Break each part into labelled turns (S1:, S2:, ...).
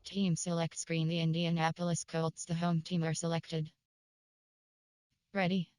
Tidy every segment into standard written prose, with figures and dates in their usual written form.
S1: Team select screen. The Indianapolis Colts, the home team, are selected. Ready.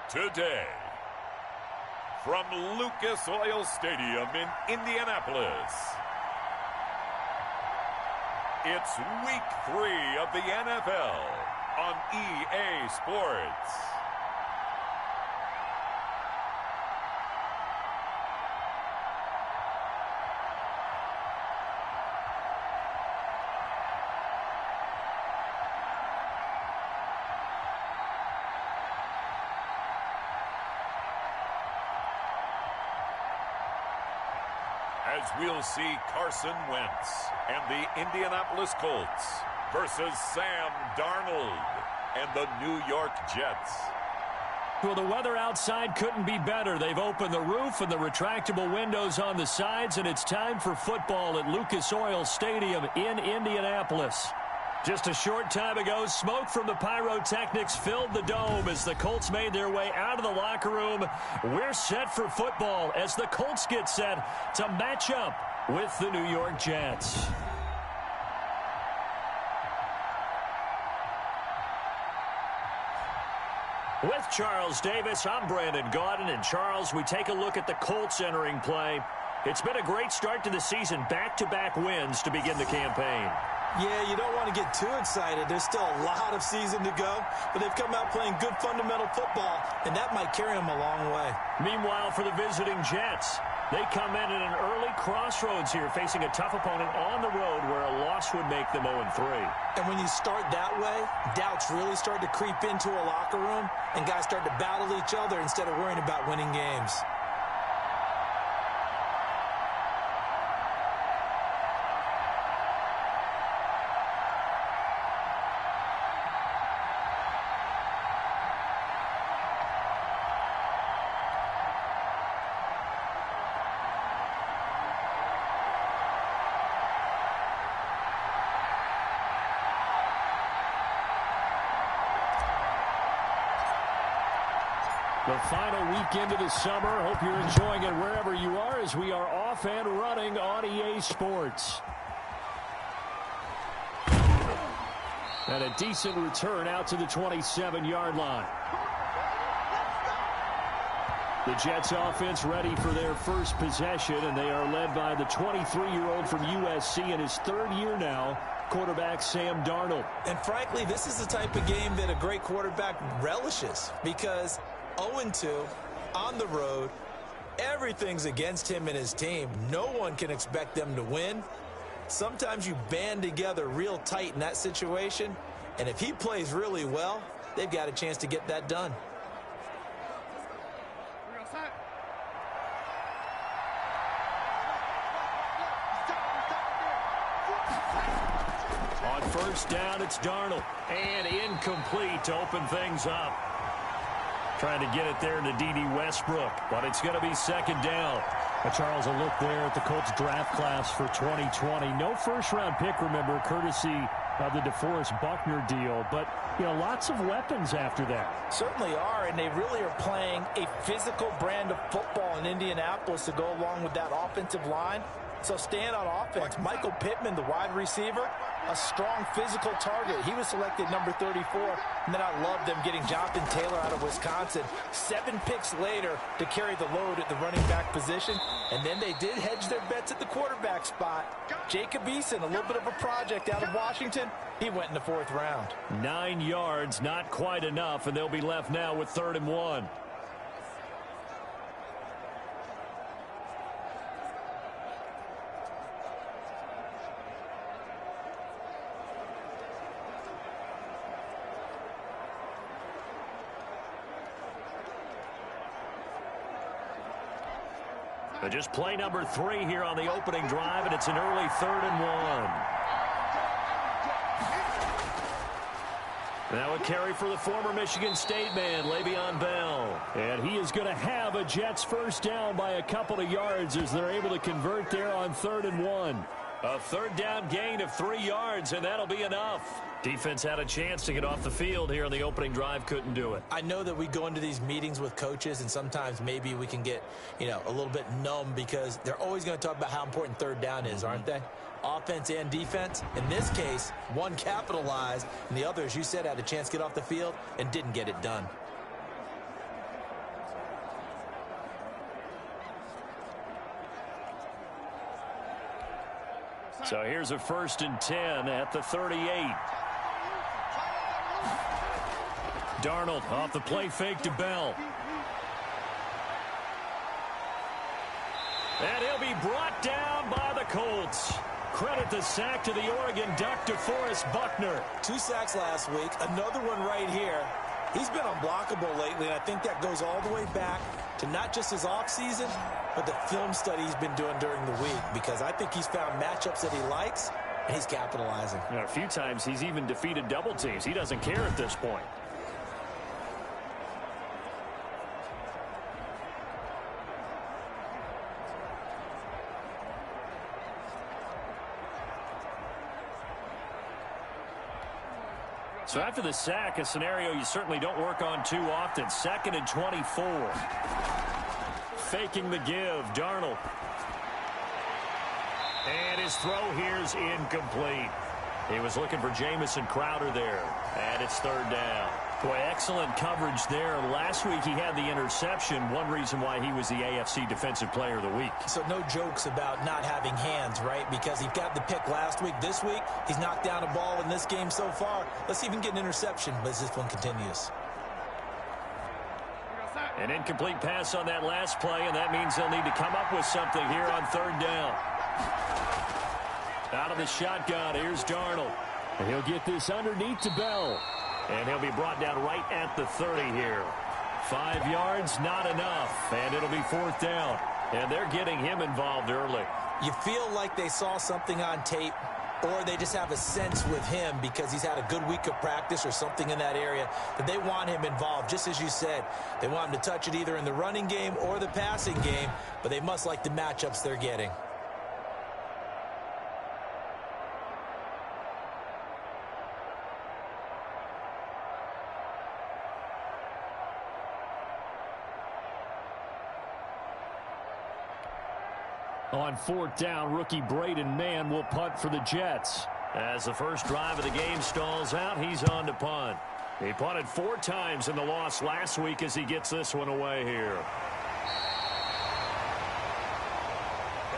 S2: Today, from Lucas Oil Stadium in Indianapolis, it's Week 3 of the NFL on EA Sports. As we'll see Carson Wentz and the Indianapolis Colts versus Sam Darnold and the New York Jets.
S3: Well, the weather outside couldn't be better. They've opened the roof and the retractable windows on the sides, and it's time for football at Lucas Oil Stadium in Indianapolis. Just a short time ago, smoke from the pyrotechnics filled the dome as the Colts made their way out of the locker room. We're set for football as the Colts get set to match up with the New York Jets. With Charles Davis, I'm Brandon Gaudin. And Charles, we take a look at the Colts entering play. It's been a great start to the season, back-to-back wins to begin the campaign.
S4: Yeah, you don't want to get too excited. There's still a lot of season to go, but they've come out playing good fundamental football, and that might carry them a long way.
S3: Meanwhile, for the visiting Jets, they come in at an early crossroads here, facing a tough opponent on the road where a loss would make them 0-3.
S4: And when you start that way, doubts really start to creep into a locker room, and guys start to battle each other instead of worrying about winning games.
S3: The final weekend of the summer. Hope you're enjoying it wherever you are as we are off and running on EA Sports. And a decent return out to the 27-yard line. The Jets offense ready for their first possession, and they are led by the 23-year-old from USC in his third year now, quarterback Sam Darnold.
S4: And frankly, this is the type of game that a great quarterback relishes because 0-2 on the road, everything's against him and his team. No one can expect them to win. Sometimes you band together real tight in that situation, and if he plays really well, they've got a chance to get that done.
S3: On first down, it's Darnold. And incomplete to open things up. Trying to get it there to D.D. Westbrook, but it's going to be second down. Charles, a look there at the Colts draft class for 2020. No first-round pick, remember, courtesy of the DeForest Buckner deal. But, you know, lots of weapons after that.
S4: Certainly are, and they really are playing a physical brand of football in Indianapolis to go along with that offensive line. So stand on offense. Michael Pittman, the wide receiver, a strong physical target. He was selected number 34. And then I love them getting Jonathan Taylor out of Wisconsin. 7 picks later to carry the load at the running back position. And then they did hedge their bets at the quarterback spot. Jacob Eason, a little bit of a project out of Washington. He went in the 4th round.
S3: 9 yards, not quite enough, and they'll be left now with 3rd and 1. But just play number 3 here on the opening drive, and it's an early 3rd and 1. Now a carry for the former Michigan State man, Le'Veon Bell. And he is going to have a Jets first down by a couple of yards as they're able to convert there on 3rd and 1. A 3rd down gain of 3 yards, and that'll be enough. Defense had a chance to get off the field here on the opening drive, couldn't do it.
S4: I know that we go into these meetings with coaches, and sometimes maybe we can get, a little bit numb because they're always going to talk about how important 3rd down is, aren't they? Offense and defense. In this case, one capitalized, and the other, as you said, had a chance to get off the field and didn't get it done.
S3: So here's a 1st and 10 at the 38. Darnold off the play fake to Bell. And he'll be brought down by the Colts. Credit the sack to the Oregon Duck, DeForest Buckner.
S4: 2 sacks last week, another one right here. He's been unblockable lately, and I think that goes all the way back to not just his offseason, but the film study he's been doing during the week, because I think he's found matchups that he likes, and he's capitalizing.
S3: A few times he's even defeated double teams. He doesn't care at this point. So after the sack, a scenario you certainly don't work on too often. 2nd and 24. Faking the give, Darnold. And his throw here's incomplete. He was looking for Jamison Crowder there. And it's 3rd down. Boy, excellent coverage there. Last week he had the interception. One reason why he was the AFC Defensive Player of the Week.
S4: So no jokes about not having hands, right? Because he got the pick last week. This week, he's knocked down a ball in this game so far. Let's even get an interception as this one continues.
S3: An incomplete pass on that last play, and that means they'll need to come up with something here on 3rd down. Out of the shotgun, here's Darnold. And he'll get this underneath to Bell. And he'll be brought down right at the 30 here. 5 yards, not enough. And it'll be 4th down. And they're getting him involved early.
S4: You feel like they saw something on tape, or they just have a sense with him because he's had a good week of practice or something in that area that they want him involved. Just as you said, they want him to touch it either in the running game or the passing game, but they must like the matchups they're getting.
S3: On 4th down, rookie Braden Mann will punt for the Jets. As the first drive of the game stalls out, he's on to punt. He punted 4 times in the loss last week as he gets this one away here.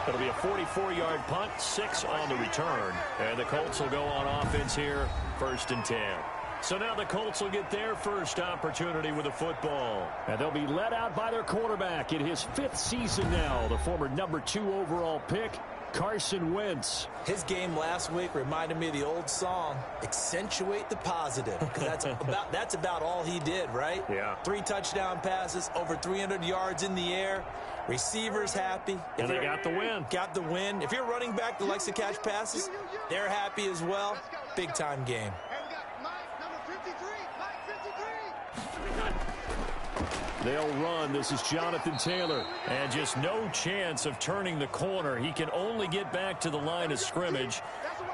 S3: It'll be a 44-yard punt, 6 on the return. And the Colts will go on offense here, 1st and 10. So now the Colts will get their first opportunity with the football. And they'll be led out by their quarterback in his 5th season now, the former number 2 overall pick, Carson Wentz.
S4: His game last week reminded me of the old song, Accentuate the Positive, because that's about all he did, right?
S3: Yeah.
S4: 3 touchdown passes, over 300 yards in the air, receivers happy.
S3: And they got the win.
S4: Got the win. If you're a running back that likes to catch passes, they're happy as well. Big-time game.
S3: They'll run. This is Jonathan Taylor. And just no chance of turning the corner. He can only get back to the line of scrimmage.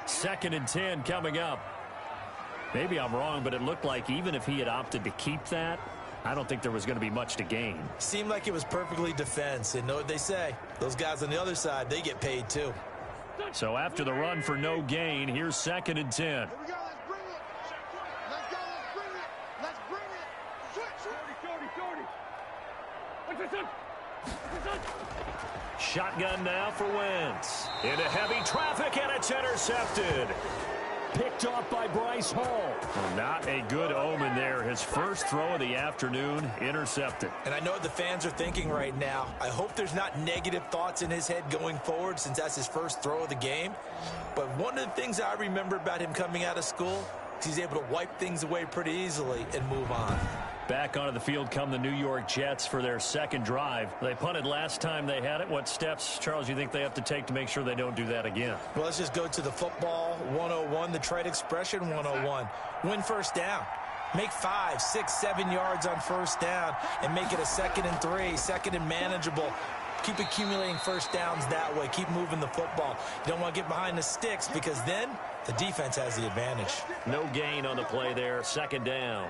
S3: 2nd and 10 coming up. Maybe I'm wrong, but it looked like even if he had opted to keep that, I don't think there was going to be much to gain.
S4: Seemed like it was perfectly defense. And know what they say? Those guys on the other side, they get paid too.
S3: So after the run for no gain, here's 2nd and 10. Shotgun now for Wentz. Into heavy traffic, and it's intercepted. Picked off by Bryce Hall. Not a good omen there. His first throw of the afternoon, intercepted.
S4: And I know what the fans are thinking right now. I hope there's not negative thoughts in his head going forward since that's his first throw of the game. But one of the things I remember about him coming out of school is he's able to wipe things away pretty easily and move on.
S3: Back onto the field come the New York Jets for their second drive. They punted last time they had it. What steps, Charles, you think they have to take to make sure they don't do that again?
S4: Well, let's just go to the football 101, the trade expression 101. Win first down. Make 5, 6, 7 yards on first down and make it a 2nd and 3, 2nd and manageable. Keep accumulating first downs that way. Keep moving the football. You don't want to get behind the sticks because then the defense has the advantage.
S3: No gain on the play there. 2nd down.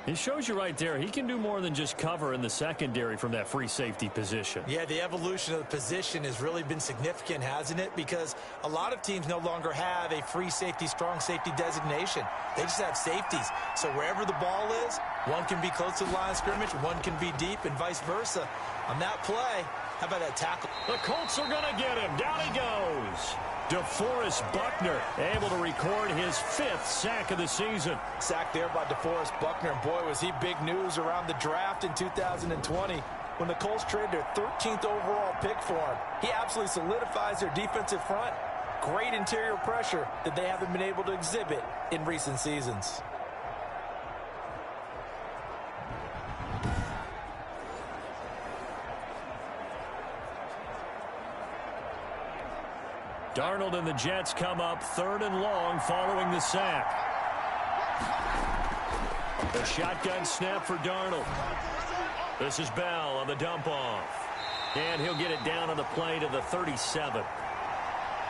S3: He shows you right there, he can do more than just cover in the secondary from that free safety position.
S4: Yeah, the evolution of the position has really been significant, hasn't it? Because a lot of teams no longer have a free safety, strong safety designation. They just have safeties. So wherever the ball is, one can be close to the line of scrimmage, one can be deep, and vice versa. On that play, how about that tackle?
S3: The Colts are going to get him. Down he goes. DeForest Buckner able to record his 5th sack of the season.
S4: Sack there by DeForest Buckner. And boy, was he big news around the draft in 2020 when the Colts traded their 13th overall pick for him. He absolutely solidifies their defensive front. Great interior pressure that they haven't been able to exhibit in recent seasons.
S3: Darnold and the Jets come up 3rd and long following the sack. The shotgun snap for Darnold. This is Bell on the dump off. And he'll get it down on the play to the 37.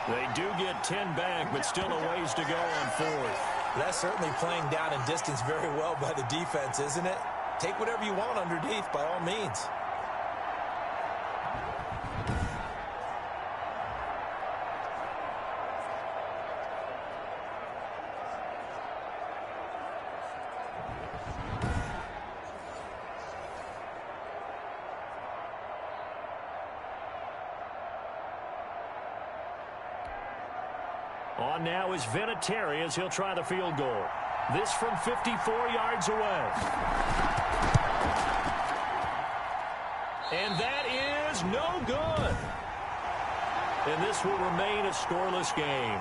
S3: They do get 10 back, but still a ways to go on 4th.
S4: That's certainly playing down in distance very well by the defense, isn't it? Take whatever you want underneath by all means.
S3: On now is Vinatieri as he'll try the field goal. This from 54 yards away. And that is no good. And this will remain a scoreless game.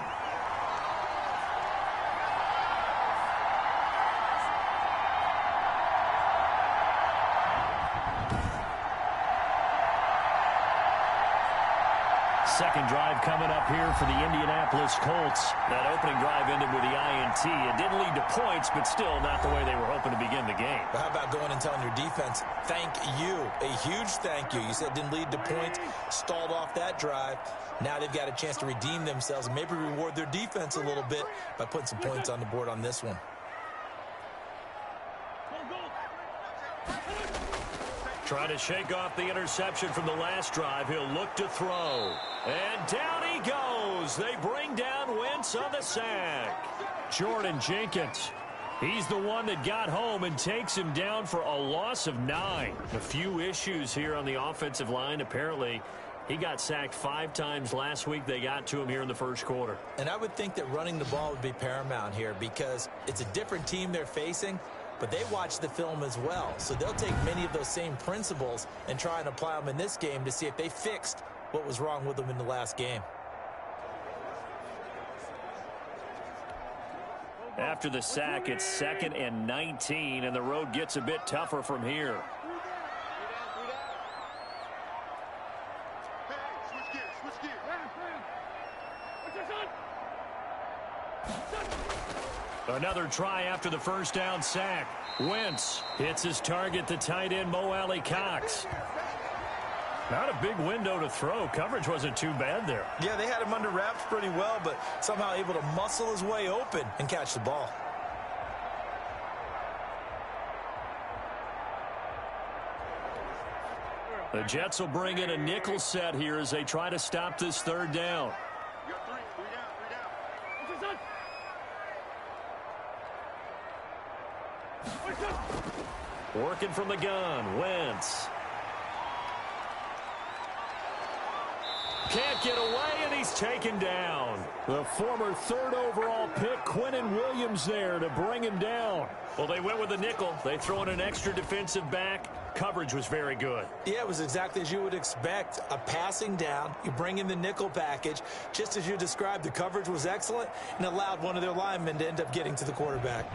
S3: Second drive coming up here for the Indianapolis Colts. That opening drive ended with the INT. It didn't lead to points, but still not the way they were hoping to begin the game.
S4: But how about going and telling your defense, thank you, a huge thank you. You said it didn't lead to points, stalled off that drive. Now they've got a chance to redeem themselves and maybe reward their defense a little bit by putting some points on the board on this one.
S3: Trying to shake off the interception from the last drive. He'll look to throw. And down he goes. They bring down Wentz on the sack. Jordan Jenkins. He's the one that got home and takes him down for a loss of 9. A few issues here on the offensive line. Apparently, he got sacked 5 times last week. They got to him here in the first quarter.
S4: And I would think that running the ball would be paramount here because it's a different team they're facing. But they watch the film as well, so they'll take many of those same principles and try and apply them in this game to see if they fixed what was wrong with them in the last game.
S3: After the sack, it's 2nd and 19, and the road gets a bit tougher from here. Another try after the first down sack. Wentz hits his target, the tight end Mo Alley-Cox. Not a big window to throw. Coverage wasn't too bad there.
S4: Yeah, they had him under wraps pretty well, but somehow able to muscle his way open and catch the ball.
S3: The Jets will bring in a nickel set here as they try to stop this 3rd down. Working from the gun, Wentz. Can't get away, and he's taken down. The former 3rd overall pick, Quinnen Williams, there to bring him down. Well, they went with the nickel. They throw in an extra defensive back. Coverage was very good.
S4: Yeah, it was exactly as you would expect. A passing down. You bring in the nickel package. Just as you described, the coverage was excellent and allowed one of their linemen to end up getting to the quarterback.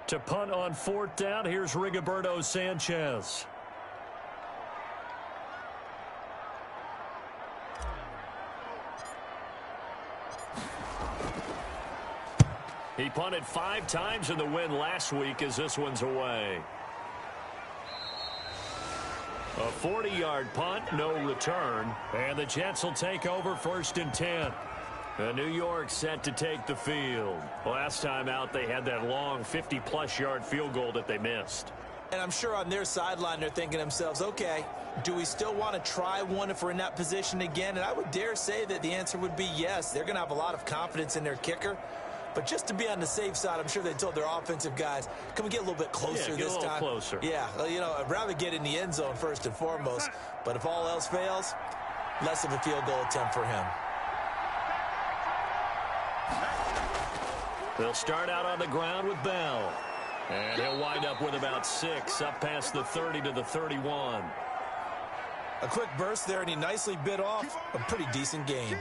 S3: To punt on 4th down, here's Rigoberto Sanchez. He punted 5 times in the win last week as this one's away. A 40-yard punt, no return. And the Jets will take over 1st and 10. New York set to take the field. Last time out, they had that long 50-plus yard field goal that they missed.
S4: And I'm sure on their sideline, they're thinking to themselves, okay, do we still want to try one if we're in that position again? And I would dare say that the answer would be yes. They're going to have a lot of confidence in their kicker. But just to be on the safe side, I'm sure they told their offensive guys, can we get a little bit closer this time?
S3: Closer.
S4: Yeah, well, you know, I'd rather get in the end zone first and foremost. But if all else fails, less of a field goal attempt for him.
S3: They'll start out on the ground with Bell. And he'll wind up with about 6 up past the 30 to the 31.
S4: A quick burst there, and he nicely bit off a pretty decent gain.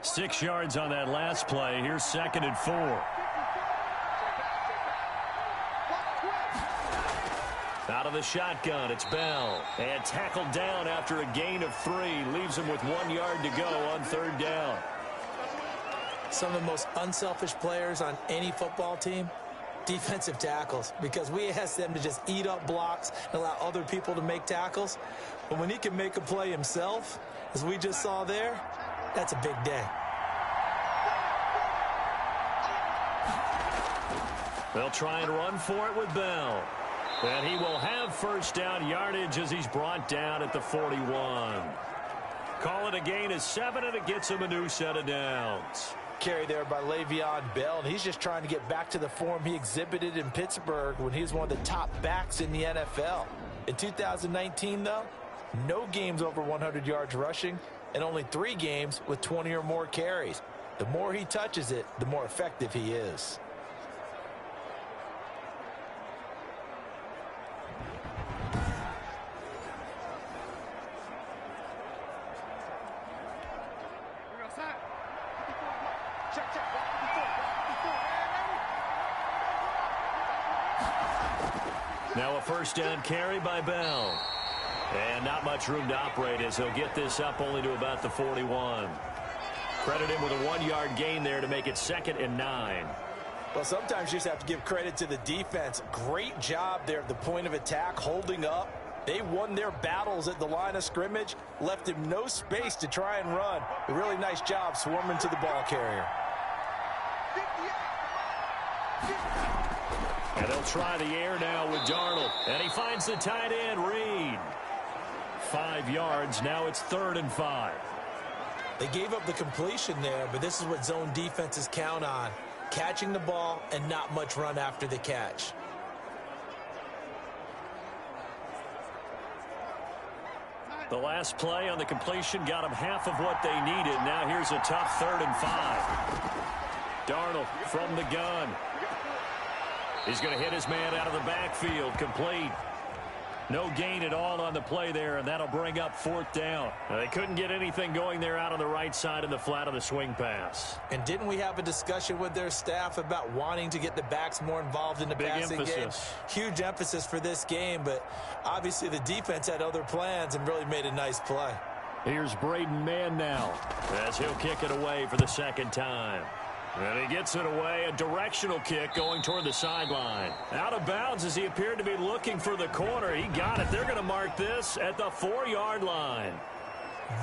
S3: Six yards on that last play. Here's 2nd and 4. Out of the shotgun, it's Bell. And tackled down after a gain of 3. Leaves him with 1 yard to go on 3rd down.
S4: Some of the most unselfish players on any football team, defensive tackles, because we ask them to just eat up blocks and allow other people to make tackles. But when he can make a play himself, as we just saw there, that's a big day.
S3: They'll try and run for it with Bell. And he will have 1st down yardage as he's brought down at the 41. Call it a gain of 7, and it gets him a new set of downs.
S4: Carry there by Le'Veon Bell, and he's just trying to get back to the form he exhibited in Pittsburgh when he was one of the top backs in the NFL. In 2019, though, no games over 100 yards rushing, and only 3 games with 20 or more carries. The more he touches it, the more effective he is.
S3: Now a 1st down carry by Bell. And not much room to operate as he'll get this up only to about the 41. Credit him with a 1-yard gain there to make it 2nd and 9.
S4: Well, sometimes you just have to give credit to the defense. Great job there at the point of attack, holding up. They won their battles at the line of scrimmage, left him no space to try and run. A really nice job swarming to the ball carrier.
S3: And they'll try the air now with Darnold. And he finds the tight end, Reed. 5 yards. Now it's 3rd and 5.
S4: They gave up the completion there, but this is what zone defenses count on. Catching the ball and not much run after the catch.
S3: The last play on the completion got them half of what they needed. Now here's a tough 3rd and 5. Darnold from the gun. He's going to hit his man out of the backfield, complete. No gain at all on the play there, and that'll bring up 4th down. They couldn't get anything going there out on the right side in the flat of the swing pass.
S4: And didn't we have a discussion with their staff about wanting to get the backs more involved in the passing game? Huge emphasis for this game, but obviously the defense had other plans and really made a nice play.
S3: Here's Braden Mann now as he'll kick it away for the 2nd time. And he gets it away, a directional kick going toward the sideline. Out of bounds as he appeared to be looking for the corner. He got it. They're going to mark this at the 4-yard line.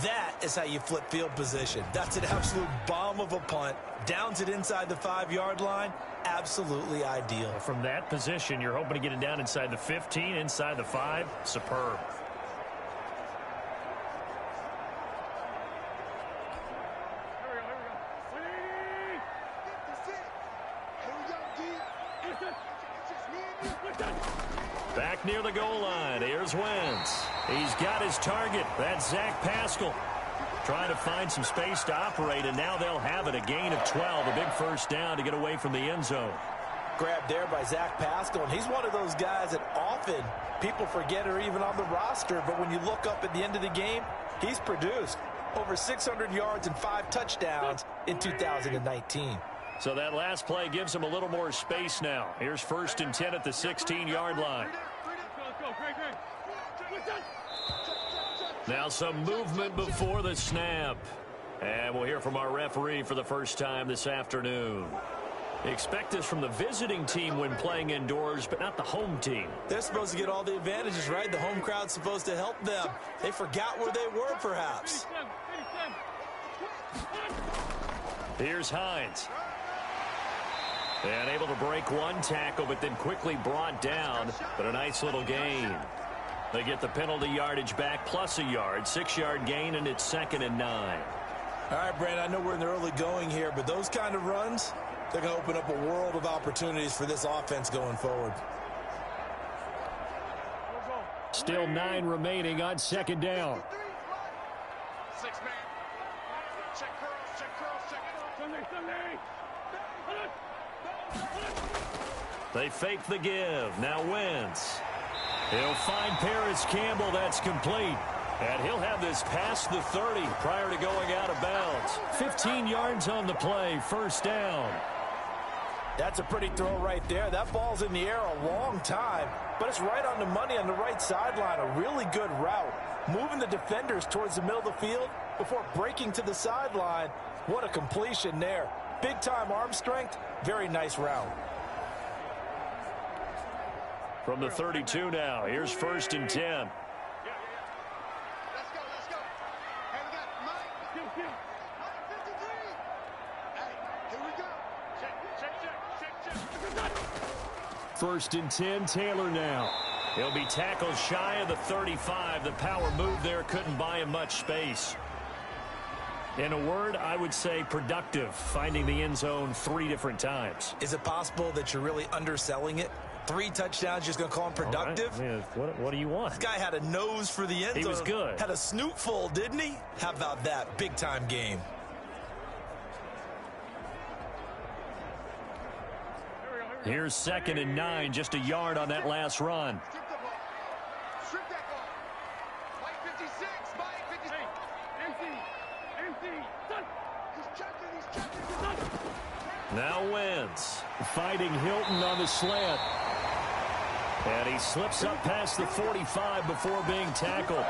S4: That is how you flip field position. That's an absolute bomb of a punt. Downs it inside the 5-yard line. Absolutely ideal.
S3: From that position, you're hoping to get it down inside the 15, inside the 5. Superb. Back near the goal line. Here's Wentz. He's got his target. That's Zach Pascal. Trying to find some space to operate, and now they'll have it. A gain of 12. A big 1st down to get away from the end zone.
S4: grab there by Zach Pascal, and he's one of those guys that often people forget are even on the roster, but when you look up at the end of the game, he's produced over 600 yards and 5 touchdowns in 2019.
S3: So that last play gives him a little more space now. Here's 1st and 10 at the 16-yard line. Now some movement before the snap. And we'll hear from our referee for the first time this afternoon. Expect this from the visiting team when playing indoors, but not the home team.
S4: They're supposed to get all the advantages, right? The home crowd's supposed to help them. They forgot where they were, perhaps.
S3: Here's Hines. And able to break one tackle, but then quickly brought down. But a nice little gain. They get the penalty yardage back plus a yard. 6-yard gain, and it's 2nd and 9.
S4: All right, Brandon, I know we're in the early going here, but those kind of runs, they're going to open up a world of opportunities for this offense going forward.
S3: Still 9 remaining on 2nd down.
S5: 6-man. Check curls, Sunday.
S3: They fake the give. Now Wentz. He'll find Paris Campbell. That's complete. And he'll have this past the 30 prior to going out of bounds. 15 yards on the play. 1st down.
S4: That's a pretty throw right there. That ball's in the air a long time, but it's right on the money on the right sideline. A really good route. Moving the defenders towards the middle of the field before breaking to the sideline. What a completion there. Big-time arm strength. Very nice route.
S3: From the 32 now. Here's 1st and 10.
S5: Let's go. Hey, we got Mike. Mike 53. Hey, here we go. Check.
S3: 1st and 10, Taylor now. He'll be tackled shy of the 35. The power move there couldn't buy him much space. In a word, I would say productive, finding the end zone 3 different times.
S4: Is it possible that you're really underselling it? 3 touchdowns, just going to call him productive?
S3: Right. Yeah, what do you want?
S4: This guy had a nose for the end zone.
S3: He was good.
S4: Had a snootful, didn't he? How about that? Big-time game.
S3: Here's 2nd and 9, just a yard on that last run.
S5: Strip that ball. Mike 56. Mike 56. Empty. Done. He's checking.
S3: Now Wentz fighting Hilton on the slant. And he slips up past the 45 before being tackled.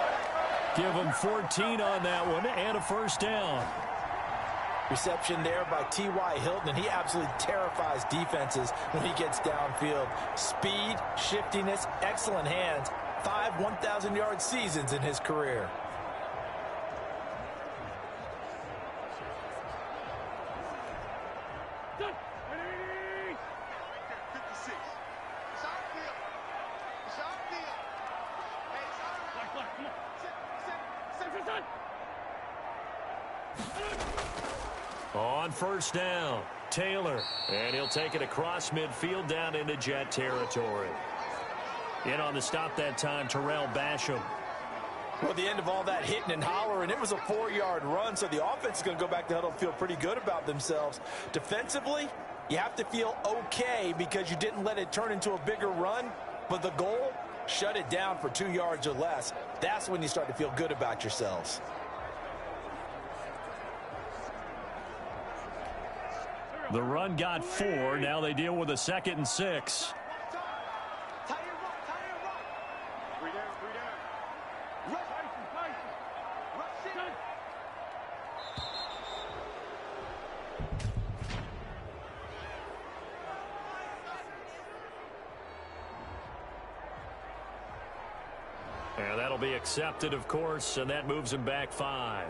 S3: Give him 14 on that one and a 1st down.
S4: Reception there by T.Y. Hilton, and he absolutely terrifies defenses when he gets downfield. Speed, shiftiness, excellent hands. 5 1,000-yard seasons in his career.
S3: On 1st down, Taylor. And he'll take it across midfield down into Jet territory. In on the stop that time, Terrell Basham.
S4: Well, the end of all that hitting and hollering, it was a 4-yard run, so the offense is going to go back to huddle and feel pretty good about themselves. Defensively, you have to feel okay because you didn't let it turn into a bigger run, but the goal, shut it down for 2 yards or less. That's when you start to feel good about yourselves.
S3: The run got 4. Now they deal with a 2nd and 6. And that'll be accepted, of course, and that moves him back 5.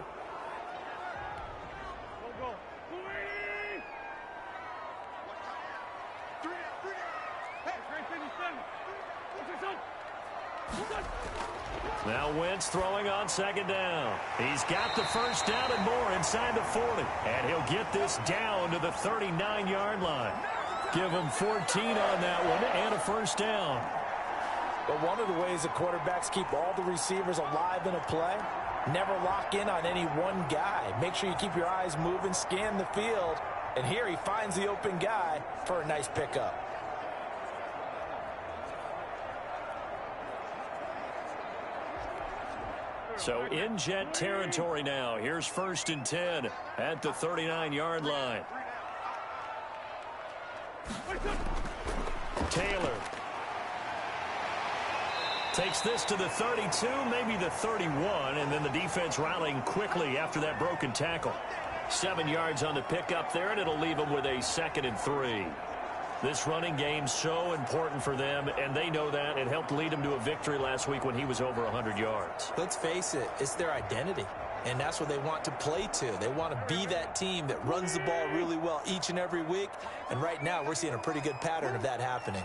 S3: Now Wentz throwing on 2nd down. He's got the 1st down and more inside the 40. And he'll get this down to the 39-yard line. Give him 14 on that one and a 1st down.
S4: But one of the ways the quarterbacks keep all the receivers alive in a play, never lock in on any one guy. Make sure you keep your eyes moving, scan the field. And here he finds the open guy for a nice pickup.
S3: So in Jet territory now. Here's 1st and 10 at the 39-yard line. Taylor takes this to the 32, maybe the 31, and then the defense rallying quickly after that broken tackle. 7 yards on the pickup there, and it'll leave them with a 2nd and 3. This running game's so important for them, and they know that. It helped lead them to a victory last week when he was over 100 yards.
S4: Let's face it, it's their identity, and that's what they want to play to. They want to be that team that runs the ball really well each and every week, and right now we're seeing a pretty good pattern of that happening.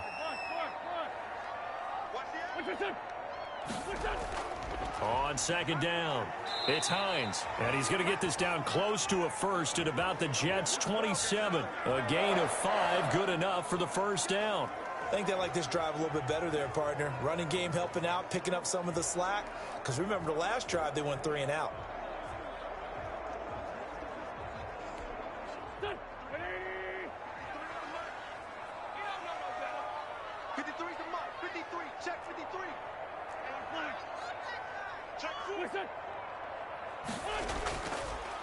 S3: On 2nd down, it's Hines, and he's going to get this down close to a first at about the Jets' 27. A gain of 5, good enough for the 1st down.
S4: I think they like this drive a little bit better there, partner. Running game helping out, picking up some of the slack, because remember the last drive they went 3 and out.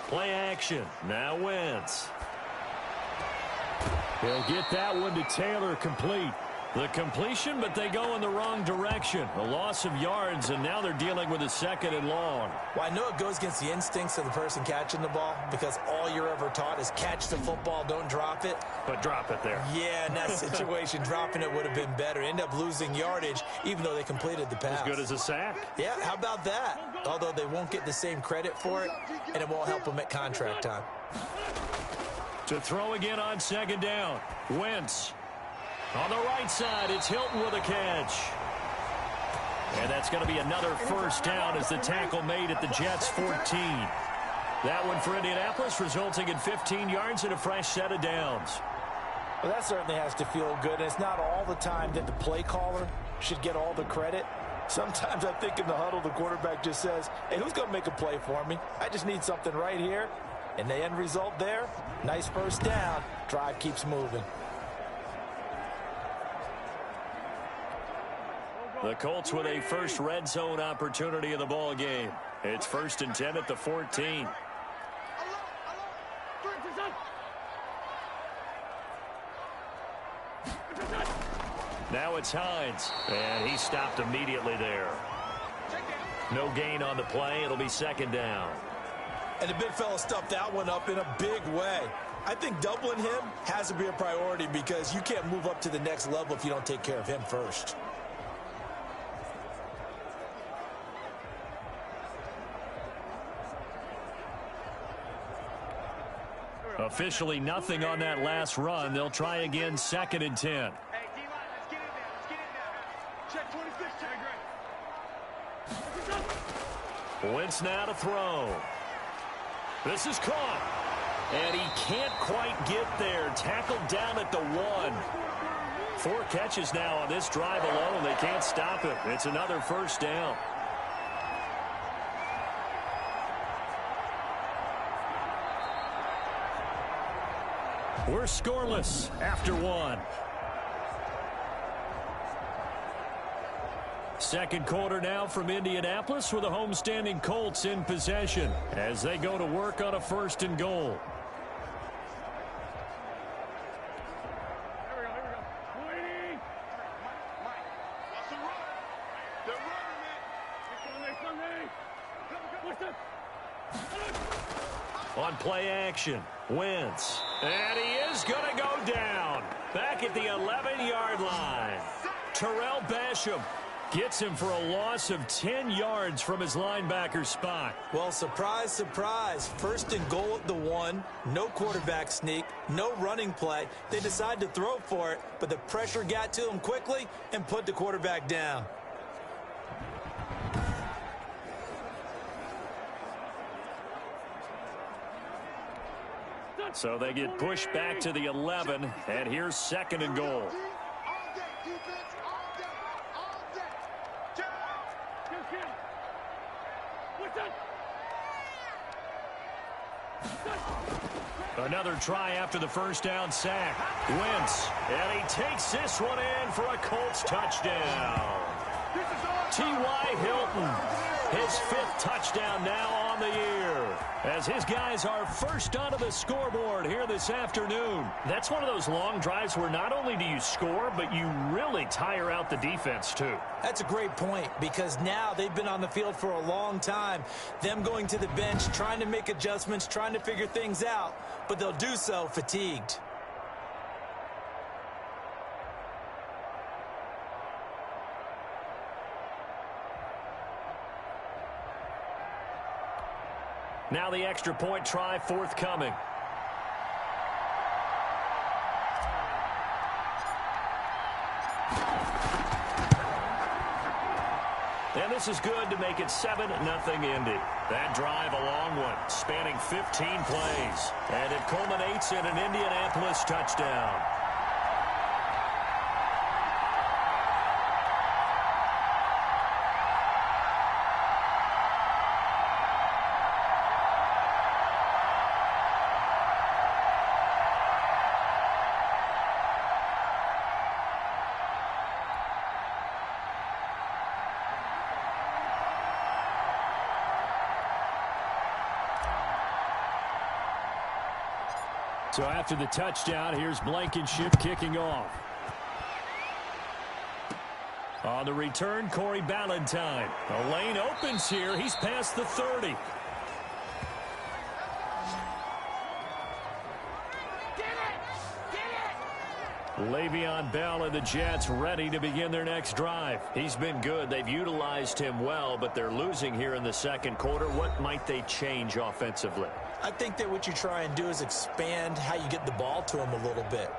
S3: Play action. Now Wentz. He'll get that one to Taylor complete. The completion, but they go in the wrong direction. A loss of yards, and now they're dealing with a 2nd and long.
S4: Well, I know it goes against the instincts of the person catching the ball because all you're ever taught is catch the football, don't drop it.
S3: But drop it there.
S4: Yeah, in that situation, dropping it would have been better. End up losing yardage, even though they completed the pass.
S3: As good as a sack.
S4: Yeah, how about that? Although they won't get the same credit for it, and it won't help them at contract time.
S3: To throw again on 2nd down. Wentz. On the right side, it's Hilton with a catch. And that's going to be another 1st down as the tackle made at the Jets' 14. That one for Indianapolis, resulting in 15 yards and a fresh set of downs.
S4: Well, that certainly has to feel good. And it's not all the time that the play caller should get all the credit. Sometimes I think in the huddle, the quarterback just says, hey, who's going to make a play for me? I just need something right here. And the end result there, nice 1st down. Drive keeps moving.
S3: The Colts with a first red zone opportunity in the ball game. It's 1st and 10 at the 14. Now it's Hines, and he stopped immediately there. No gain on the play. It'll be 2nd down.
S4: And the big fella stuffed that one up in a big way. I think doubling him has to be a priority because you can't move up to the next level if you don't take care of him first.
S3: Officially nothing on that last run. They'll try again 2nd and 10.
S5: Hey, D-line, let's get in there. Let's get in there. Check 26, check great.
S3: Wentz now to throw. This is caught. And he can't quite get there. Tackled down at the 1. 4 catches now on this drive alone. They can't stop it. It's another 1st down. We're scoreless after 1. Second quarter now from Indianapolis with the homestanding Colts in possession as they go to work on a 1st and goal. On play action, Wentz. And he is going to go down. Back at the 11-yard line. Terrell Basham gets him for a loss of 10 yards from his linebacker spot.
S4: Well, surprise, surprise. 1st and goal at the 1. No quarterback sneak. No running play. They decide to throw for it, but the pressure got to him quickly and put the quarterback down.
S3: So they get pushed back to the 11, and here's 2nd and goal. Another try after the 1st down sack. Wentz, and he takes this one in for a Colts touchdown. T.Y. Hilton His 5th touchdown now on the year, as his guys are first onto the scoreboard here this afternoon. That's one of those long drives where not only do you score, but you really tire out the defense too.
S4: That's a great point, because now they've been on the field for a long time. Them going to the bench, trying to make adjustments, trying to figure things out, but they'll do so fatigued.
S3: Now the extra point try forthcoming. And this is good to make it 7-0 Indy. That drive a long one, spanning 15 plays. And it culminates in an Indianapolis touchdown. So after the touchdown, here's Blankenship kicking off. On the return, Corey Ballantyne. The lane opens here. He's past the 30. Le'Veon Bell and the Jets ready to begin their next drive. He's been good. They've utilized him well, but they're losing here in the second quarter. What might they change offensively?
S4: I think that what you try and do is expand how you get the ball to him a little bit.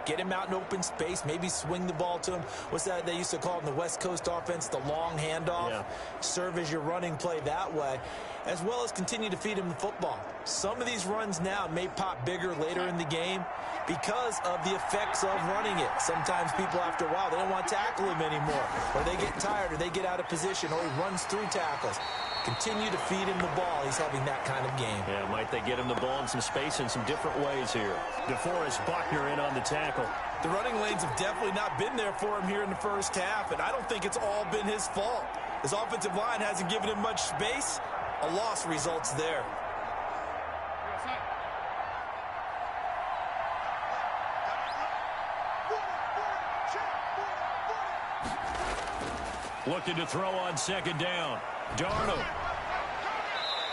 S4: Get him out in open space, maybe swing the ball to him. What's that they used to call in the West Coast offense, the long handoff? Yeah. Serve as your running play that way, as well as continue to feed him the football. Some of these runs now may pop bigger later in the game because of the effects of running it. Sometimes people, after a while, they don't want to tackle him anymore, or they get tired, or they get out of position, or he runs through tackles. Continue to feed him the ball. He's having that kind of game.
S3: Yeah, might they get him the ball in some space in some different ways here. DeForest Buckner in on the tackle.
S4: The running lanes have definitely not been there for him here in the first half, and I don't think it's all been his fault. His offensive line hasn't given him much space. A loss results there.
S3: Looking to throw on second down. Darnold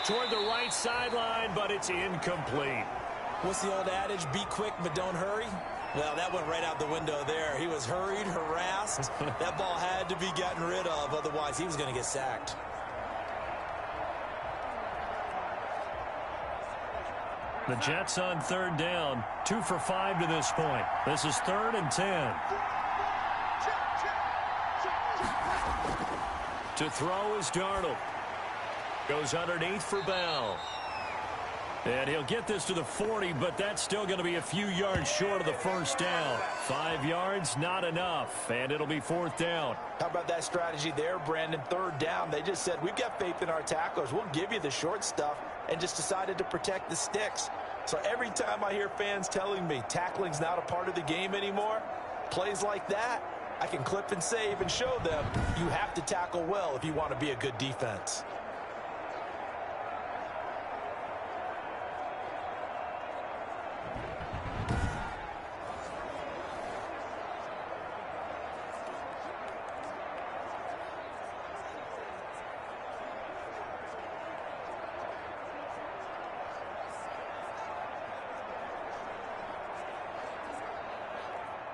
S3: toward the right sideline, but it's incomplete.
S4: What's the old adage? Be quick, but don't hurry. Well, that went right out the window there. He was hurried, harassed. That ball had to be gotten rid of, otherwise he was going to get sacked.
S3: The Jets on third down, 2 for 5 to this point. This is 3rd and 10. To throw is Darnold. Goes underneath for Bell. And he'll get this to the 40, but that's still going to be a few yards short of the first down. 5 yards, not enough, and it'll be 4th down.
S4: How about that strategy there, Brandon? 3rd down, they just said, we've got faith in our tacklers. We'll give you the short stuff, and just decided to protect the sticks. So every time I hear fans telling me tackling's not a part of the game anymore, plays like that, I can clip and save and show them you have to tackle well if you want to be a good defense.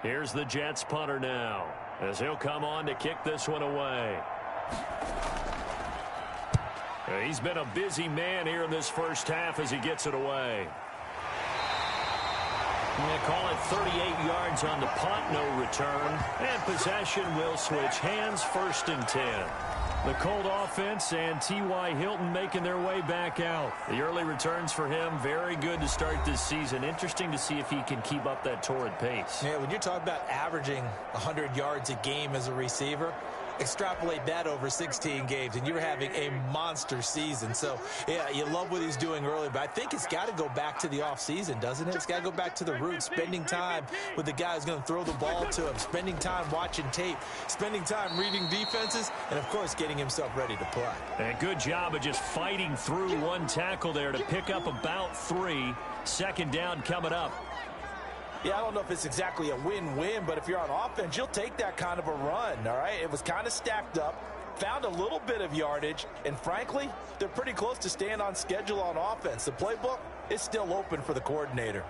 S3: Here's the Jets punter now, as he'll come on to kick this one away. He's been a busy man here in this first half as he gets it away. They call it 38 yards on the punt, no return. And possession will switch hands, 1st and 10. The Colt offense and T.Y. Hilton making their way back out. The early returns for him, very good to start this season. Interesting to see if he can keep up that torrid pace.
S4: Yeah, when you're talking about averaging 100 yards a game as a receiver, Extrapolate that over 16 games, and you're having a monster season. So, yeah, you love what he's doing early, but I think it's got to go back to the offseason, doesn't it? It's got to go back to the roots, spending time with the guy who's going to throw the ball to him, spending time watching tape, spending time reading defenses, and, of course, getting himself ready to play.
S3: And good job of just fighting through one tackle there to pick up about 3. Second down coming up.
S4: Yeah, I don't know if it's exactly a win-win, but if you're on offense, you'll take that kind of a run, all right? It was kind of stacked up, found a little bit of yardage, and frankly, they're pretty close to staying on schedule on offense. The playbook is still open for the coordinator.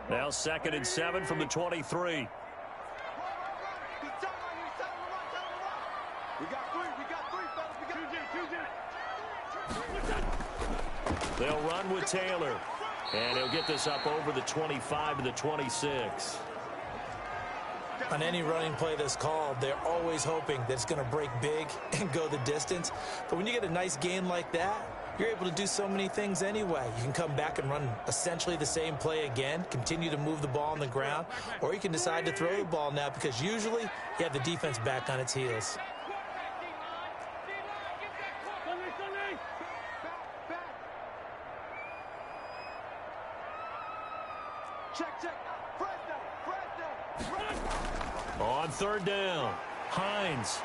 S3: Now 2nd and 7 from the 23. They'll run with Taylor. And he'll get this up over the 25 to the 26.
S4: On any running play that's called, they're always hoping that it's going to break big and go the distance. But when you get a nice gain like that, you're able to do so many things anyway. You can come back and run essentially the same play again, continue to move the ball on the ground, or you can decide to throw the ball now because usually you have the defense back on its heels.
S3: On 3rd down, Hines.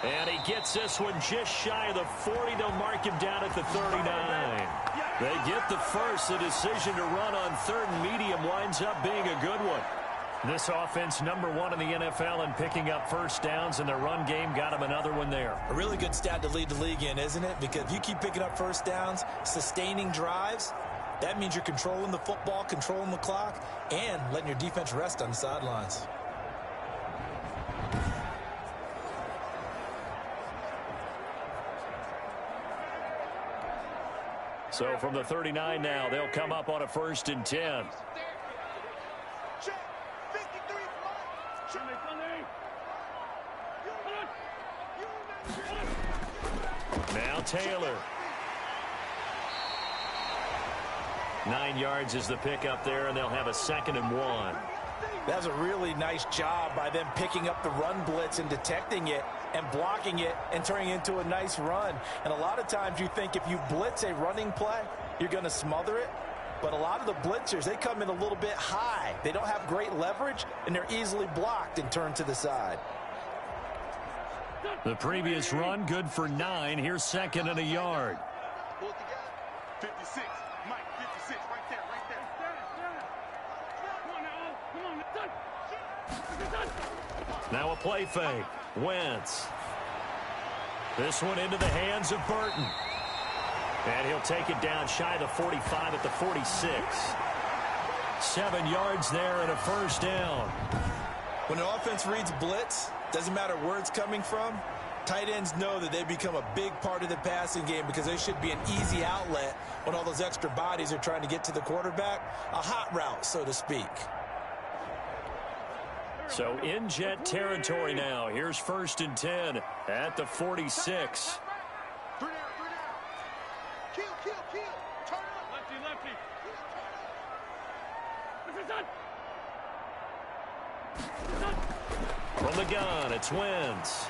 S3: And he gets this one just shy of the 40. They'll mark him down at the 39. They get the first. The decision to run on 3rd and medium winds up being a good one. This offense #1 in the NFL in picking up first downs, and their run game got him another one there.
S4: A really good stat to lead the league in, isn't it? Because if you keep picking up first downs, sustaining drives, that means you're controlling the football, controlling the clock, and letting your defense rest on the sidelines.
S3: So from the 39 now, they'll come up on a 1st and 10. Now Taylor. 9 yards is the pickup there, and they'll have a 2nd and 1.
S4: That's a really nice job by them picking up the run blitz and detecting it and blocking it and turning it into a nice run. And a lot of times you think if you blitz a running play, you're going to smother it. But a lot of the blitzers, they come in a little bit high. They don't have great leverage, and they're easily blocked and turned to the side.
S3: The previous run, good for 9. Here's 2nd and a yard.
S5: 56. Mike, 56. Right there, right there.
S3: Now a play fake. Wentz. This one into the hands of Burton. And he'll take it down shy of the 45 at the 46. 7 yards there and a first down.
S4: When an offense reads blitz, doesn't matter where it's coming from, tight ends know that they become a big part of the passing game because they should be an easy outlet when all those extra bodies are trying to get to the quarterback. A hot route, so to speak.
S3: So in jet territory now. Here's 1st and 10 at the 46.
S5: 3 down. Kill. Turn up. Lefty.
S3: From the gun, it's Wentz.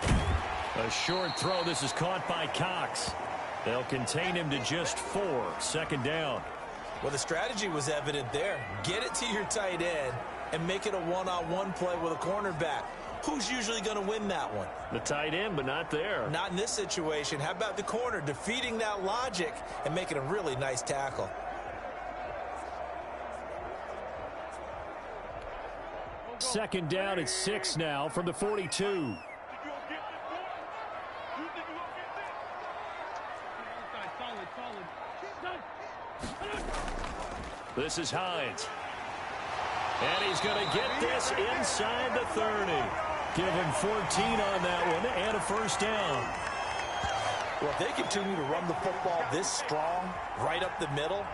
S3: A short throw. This is caught by Cox. They'll contain him to just 4. 2nd down.
S4: Well, the strategy was evident there. Get it to your tight end and make it a one-on-one play with a cornerback. Who's usually going to win that one?
S3: The tight end, but not there.
S4: Not in this situation. How about the corner defeating that logic and making a really nice tackle?
S3: Second down at 6 now from the 42. This is Hines. And he's going to get this inside the 30. Give him 14 on that one and a first down.
S4: Well, if they continue to run the football this strong, right up the middle,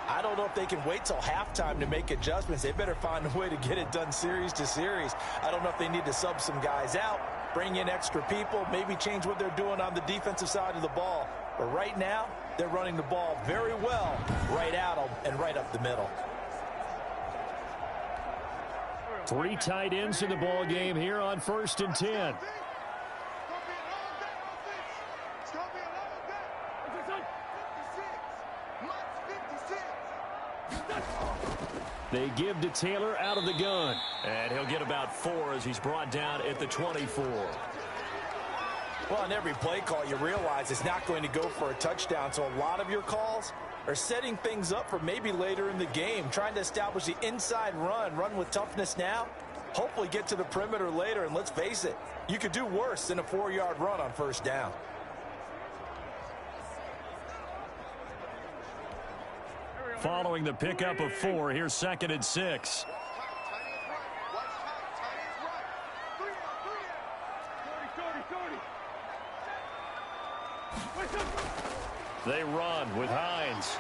S4: I don't know if they can wait till halftime to make adjustments. They better find a way to get it done series to series. I don't know if they need to sub some guys out, bring in extra people, maybe change what they're doing on the defensive side of the ball. But right now, they're running the ball very well right at them and right up the middle.
S3: Three tight ends in the ball game here on 1st and 10. They give to Taylor out of the gun. And he'll get about 4 as he's brought down at the 24.
S4: Well, on every play call, you realize it's not going to go for a touchdown. So a lot of your calls are setting things up for maybe later in the game, trying to establish the inside run with toughness now, hopefully get to the perimeter later. And let's face it, you could do worse than a 4-yard run on 1st down.
S3: Following the pickup of 4, here's 2nd and 6. They run with Hines.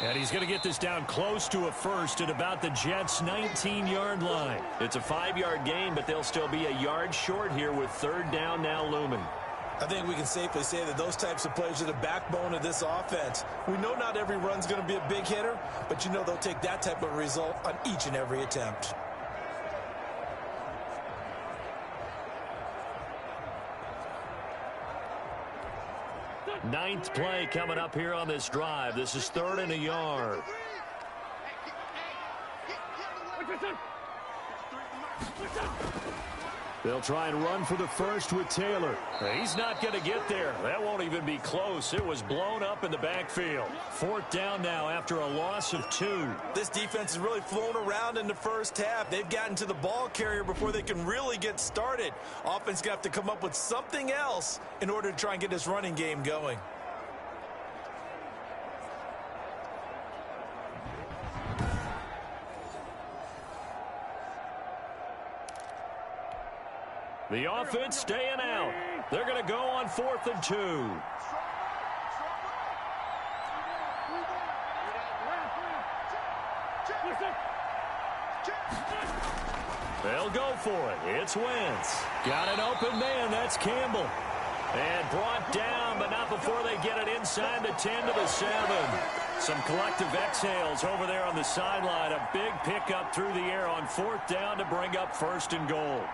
S3: And he's going to get this down close to a first at about the Jets' 19-yard line. It's a 5-yard gain, but they'll still be a yard short here with 3rd down now looming.
S4: I think we can safely say that those types of plays are the backbone of this offense. We know not every run's going to be a big hitter, but you know they'll take that type of result on each and every attempt.
S3: Ninth play coming up here on this drive. This is 3rd and a yard. They'll try and run for the first with Taylor. He's not going to get there. That won't even be close. It was blown up in the backfield. 4th down now after a loss of 2.
S4: This defense has really flown around in the first half. They've gotten to the ball carrier before they can really get started. Offense going to have to come up with something else in order to try and get this running game going.
S3: The offense staying out. They're going to go on 4th and 2. They'll go for it. It's Wentz. Got an open man. That's Campbell. And brought down, but not before they get it inside the 10 to the 7. Some collective exhales over there on the sideline. A big pickup through the air on 4th down to bring up 1st and goal.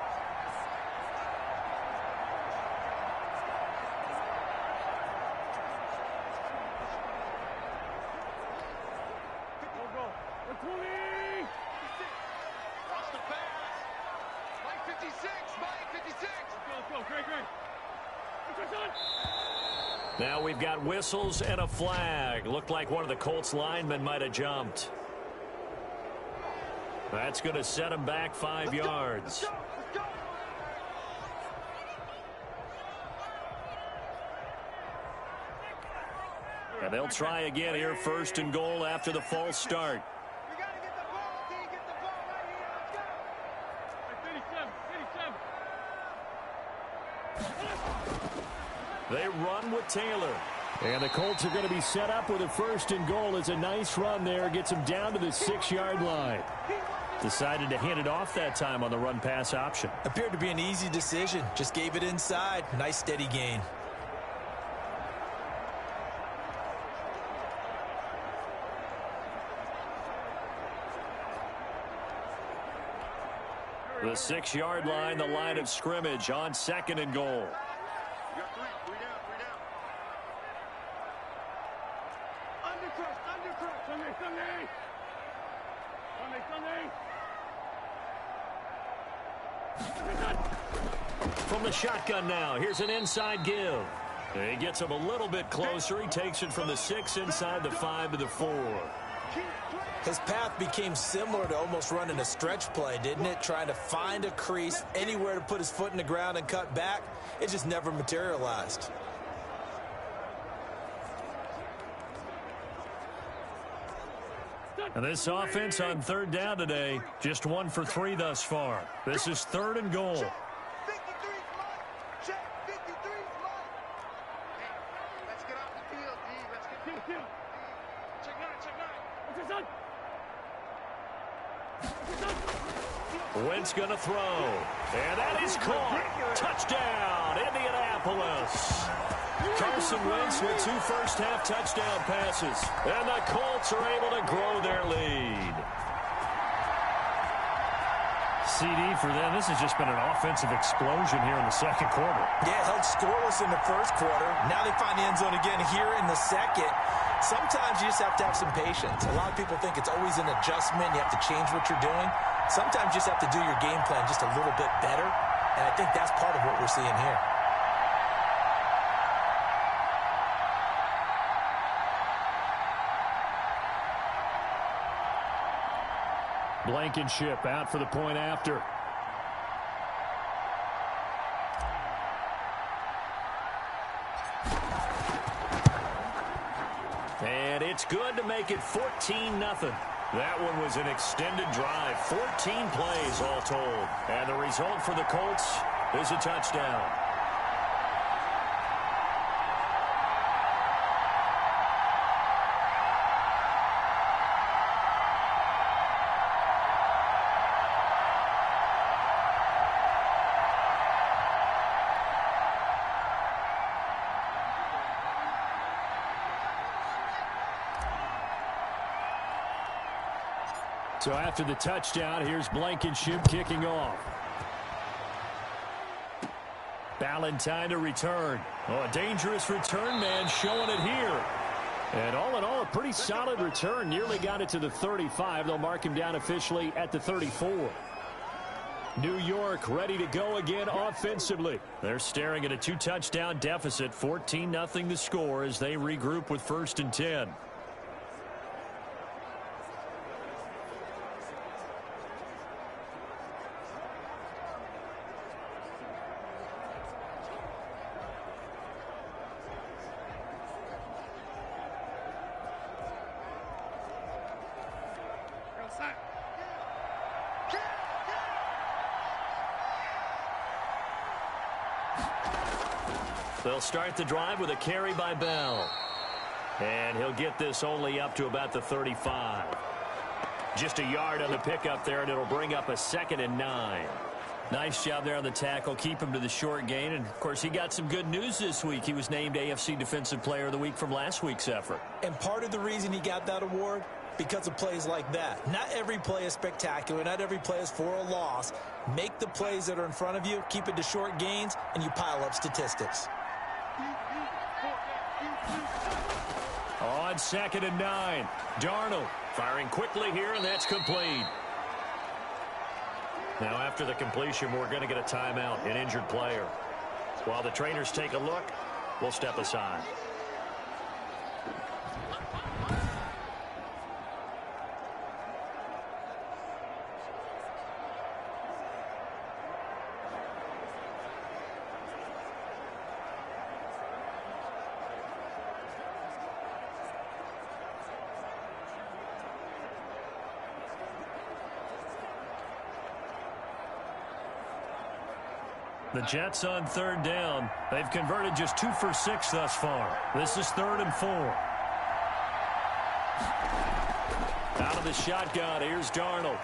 S3: Now we've got whistles and a flag. Looked like one of the Colts linemen might have jumped. That's going to set him back 5 yards. And they'll try again here, 1st and goal after the false start. They run with Taylor. And the Colts are going to be set up with a 1st and goal. It's a nice run there. Gets them down to the 6-yard line. Decided to hand it off that time on the run-pass option.
S4: Appeared to be an easy decision. Just gave it inside. Nice steady gain.
S3: The 6-yard line, the line of scrimmage on 2nd and goal. From the shotgun now, here's an inside give. He gets him a little bit closer. He takes it from the 6 inside the 5 to the 4.
S4: His path became similar to almost running a stretch play, didn't it? Trying to find a crease, anywhere to put his foot in the ground and cut back. It just never materialized.
S3: And this offense on 3rd down today, just 1 for 3 thus far. This is 3rd and goal. Wentz going to throw. And that is caught. Touchdown, Indianapolis. Carson Wentz with 2 first-half touchdown passes. And the Colts are able to grow their lead. CD for them. This has just been an offensive explosion here in the second quarter.
S4: Yeah, held scoreless in the first quarter. Now they find the end zone again here in the second. Sometimes you just have to have some patience. A lot of people think it's always an adjustment. You have to change what you're doing. Sometimes you just have to do your game plan just a little bit better. And I think that's part of what we're seeing here.
S3: Blankenship out for the point after. And it's good to make it 14-0. That one was an extended drive. 14 plays all told. And the result for the Colts is a touchdown. So after the touchdown, here's Blankenship kicking off. Ballantyne to return. Oh, a dangerous return man showing it here. And all in all, a pretty solid return. Nearly got it to the 35. They'll mark him down officially at the 34. New York ready to go again offensively. They're staring at a 2-touchdown deficit. 14-0 the score as they regroup with 1st and 10. They'll start the drive with a carry by Bell. And he'll get this only up to about the 35. Just a yard on the pickup there, and it'll bring up a 2nd and 9. Nice job there on the tackle. Keep him to the short gain. And, of course, he got some good news this week. He was named AFC Defensive Player of the Week from last week's effort.
S4: And part of the reason he got that award, because of plays like that. Not every play is spectacular. Not every play is for a loss. Make the plays that are in front of you, keep it to short gains, and you pile up statistics.
S3: On 2nd and 9, Darnold firing quickly here, and that's complete. Now after the completion, we're going to get a timeout, an injured player. While the trainers take a look, we'll step aside. The Jets on 3rd down. They've converted just 2 for 6 thus far. This is 3rd and 4. Out of the shotgun, here's Darnold.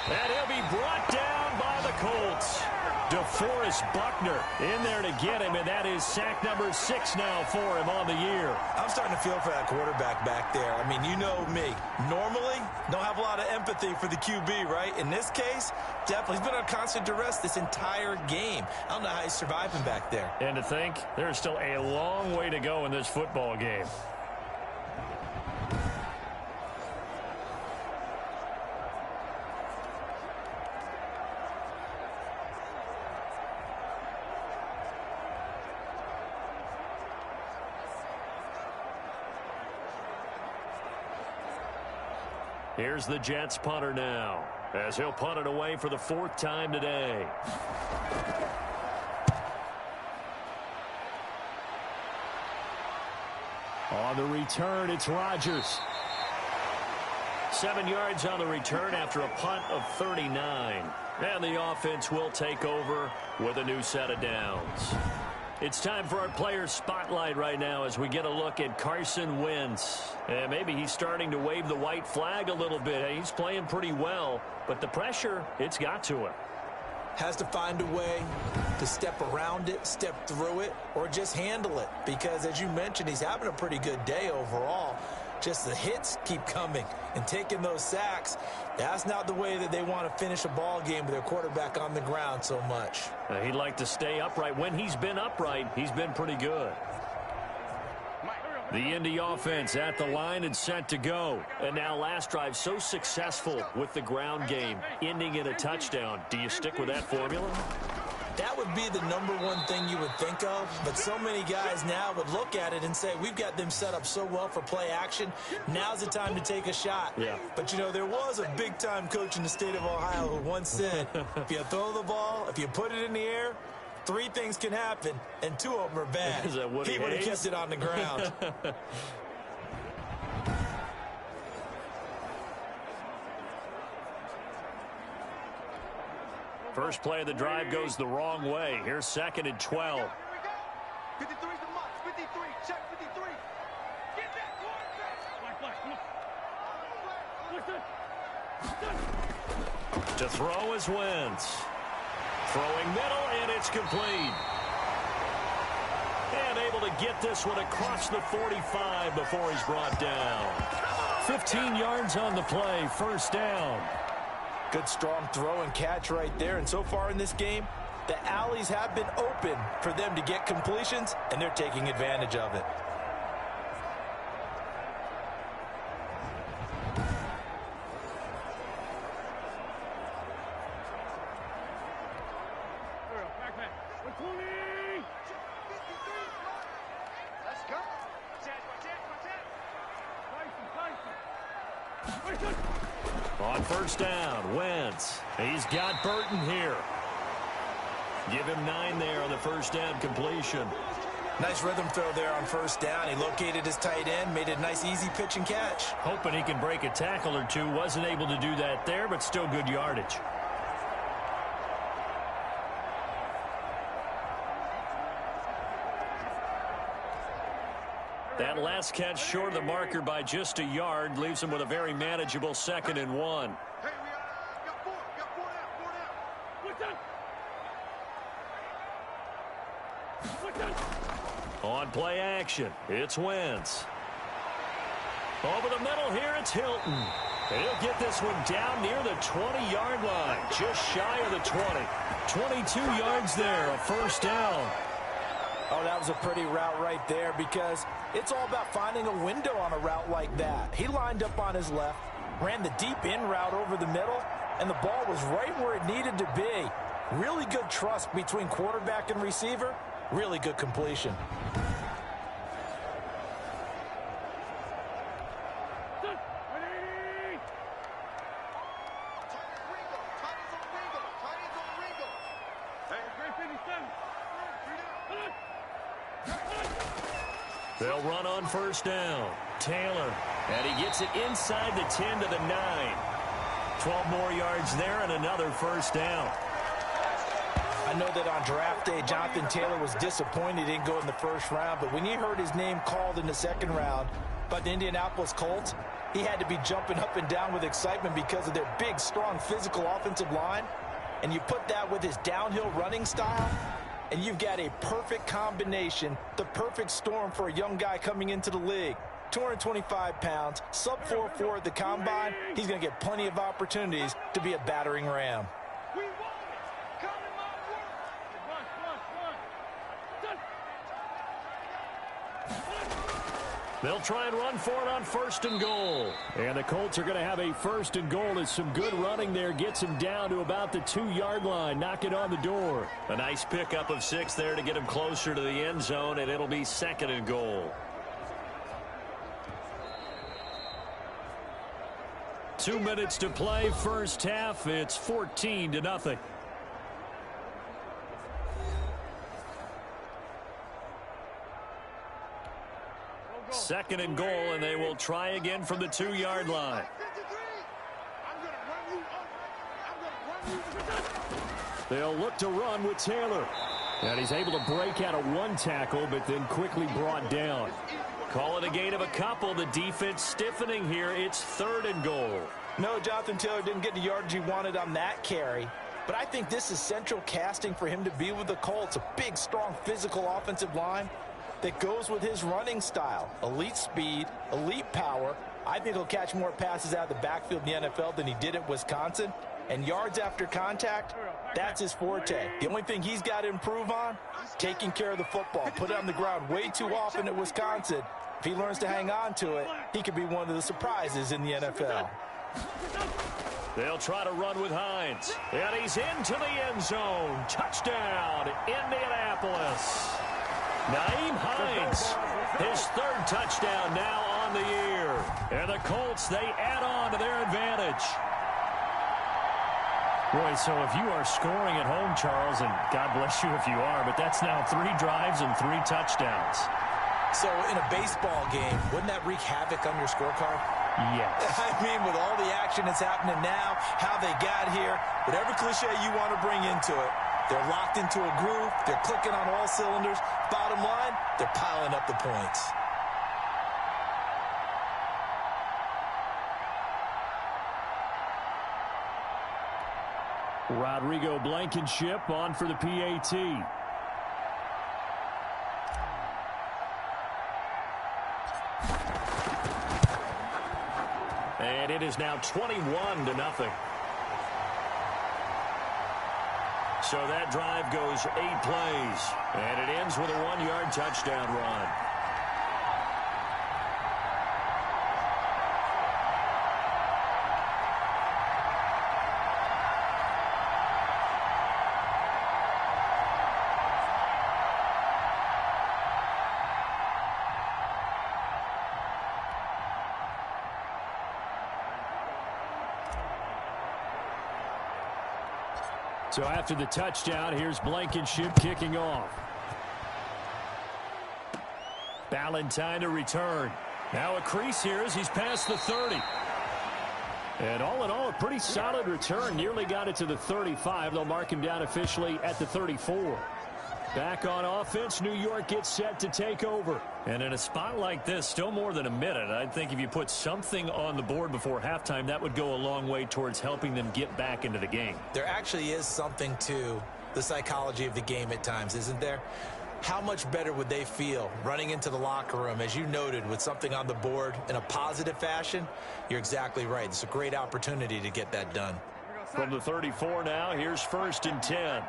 S3: And he'll be brought down by the Colts. DeForest Buckner in there to get him, and that is sack number 6 now for him on the year.
S4: I'm starting to feel for that quarterback back there. I mean, you know me. Normally, don't have a lot of empathy for the QB, right? In this case, definitely. He's been on constant duress this entire game. I don't know how he's surviving back there.
S3: And to think, there's still a long way to go in this football game. Here's the Jets punter now, as he'll punt it away for the 4th time today. On the return, it's Rodgers. 7 yards on the return after a punt of 39. And the offense will take over with a new set of downs. It's time for our player spotlight right now as we get a look at Carson Wentz. And maybe he's starting to wave the white flag a little bit. He's playing pretty well, but the pressure, it's got to him.
S4: Has to find a way to step around it, step through it, or just handle it. Because, as you mentioned, he's having a pretty good day overall. Just the hits keep coming and taking those sacks. That's not the way that they want to finish a ball game with their quarterback on the ground so much.
S3: He'd like to stay upright. When he's been upright, he's been pretty good. The Indy offense at the line and set to go. And now last drive so successful with the ground game, ending in a touchdown. Do you stick with that formula?
S4: That would be the #1 thing you would think of, but so many guys now would look at it and say, we've got them set up so well for play action, now's the time to take a shot.
S3: Yeah.
S4: But, you know, there was a big-time coach in the state of Ohio who once said, if you throw the ball, if you put it in the air, 3 things can happen, and 2 of them are bad.
S3: Is that Woody
S4: He would have
S3: Hayes?
S4: kept it on the ground.
S3: First play of the drive goes the wrong way. Here's 2nd and 12.
S5: Here we go. 53's the mark. 53. Check 53. Get that quarterback.
S3: To throw is Wentz. Throwing middle, and it's complete. And able to get this one across the 45 before he's brought down. 15 yards on the play, first down.
S4: Good strong throw and catch right there. And so far in this game, the alleys have been open for them to get completions, and they're taking advantage of it.
S5: Let's go.
S3: On first down, Wentz. He's got Burton here. Give him 9 there on the first down completion.
S4: Nice rhythm throw there on first down. He located his tight end, made a nice easy pitch and catch.
S3: Hoping he can break a tackle or two. Wasn't able to do that there, but still good yardage. That last catch short of the marker by just a yard leaves him with a very manageable 2nd and 1.
S5: Hey, we got 4. Got 4 down. 4 down.
S3: On play action, it's Wentz. Over the middle here, it's Hilton. He'll get this one down near the 20-yard line, just shy of the 20. 22 yards there, a first down.
S4: Oh, that was a pretty route right there because it's all about finding a window on a route like that. He lined up on his left, ran the deep in route over the middle, and the ball was right where it needed to be. Really good trust between quarterback and receiver. Really good completion.
S3: They'll run on first down. Taylor, and he gets it inside the 10 to the 9. 12 more yards there and another first down.
S4: I know that on draft day, Jonathan Taylor was disappointed he didn't go in the first round, but when he heard his name called in the second round by the Indianapolis Colts, he had to be jumping up and down with excitement because of their big, strong, physical offensive line. And you put that with his downhill running style, and you've got a perfect combination, the perfect storm for a young guy coming into the league. 225 pounds, sub 4.4 at the combine. He's going to get plenty of opportunities to be a battering ram.
S3: They'll try and run for it on first and goal. And the Colts are going to have a first and goal as some good running there gets him down to about the 2-yard line. Knock it on the door. A nice pickup of 6 there to get him closer to the end zone, and it'll be 2nd and goal. 2 minutes to play first half. It's 14-0. Second and goal, and they will try again from the 2-yard line. They'll look to run with Taylor. And he's able to break out of 1 tackle, but then quickly brought down. Call it a gain of a couple. The defense stiffening here. It's 3rd and goal.
S4: No, Jonathan Taylor didn't get the yardage he wanted on that carry. But I think this is central casting for him to be with the Colts. A big, strong, physical offensive line. that goes with his running style. Elite speed, elite power. I think he'll catch more passes out of the backfield in the NFL than he did at Wisconsin. And yards after contact, that's his forte. The only thing he's got to improve on, taking care of the football. Put it on the ground way too often at Wisconsin. If he learns to hang on to it, he could be one of the surprises in the NFL.
S3: They'll try to run with Hines. And he's into the end zone. Touchdown, Indianapolis. Naeem Hines, his third touchdown now on the year. And the Colts, they add on to their advantage. Boy, so if you are scoring at home, Charles, and God bless you if you are, but that's now 3 drives and 3 touchdowns.
S4: So in a baseball game, wouldn't that wreak havoc on your scorecard?
S3: Yes.
S4: I mean, with all the action that's happening now, how they got here, whatever cliche you want to bring into it, they're locked into a groove, they're clicking on all cylinders. Bottom line, they're piling up the points.
S3: Rodrigo Blankenship on for the PAT. And it is now 21-0. So that drive goes 8 plays, and it ends with a 1-yard touchdown run. So after the touchdown, here's Blankenship kicking off. Ballantyne to return. Now a crease here as he's past the 30. And all in all, a pretty solid return. Nearly got it to the 35. They'll mark him down officially at the 34. Back on offense, New York gets set to take over. And in a spot like this, still more than a minute, I think if you put something on the board before halftime, that would go a long way towards helping them get back into the game.
S4: There actually is something to the psychology of the game at times, isn't there? How much better would they feel running into the locker room, as you noted, with something on the board in a positive fashion? You're exactly right. It's a great opportunity to get that done.
S3: From the 34 now, here's 1st and 10.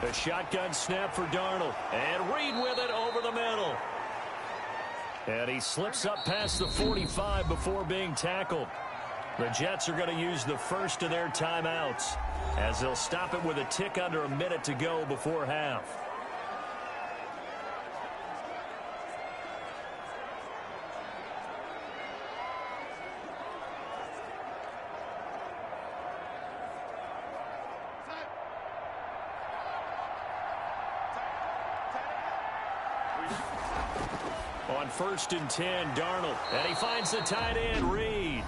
S3: A shotgun snap for Darnold. And Reed with it over the middle. And he slips up past the 45 before being tackled. The Jets are going to use the first of their timeouts, as they'll stop it with a tick under a minute to go before half. On 1st and 10, Darnold. And he finds the tight end, Reed.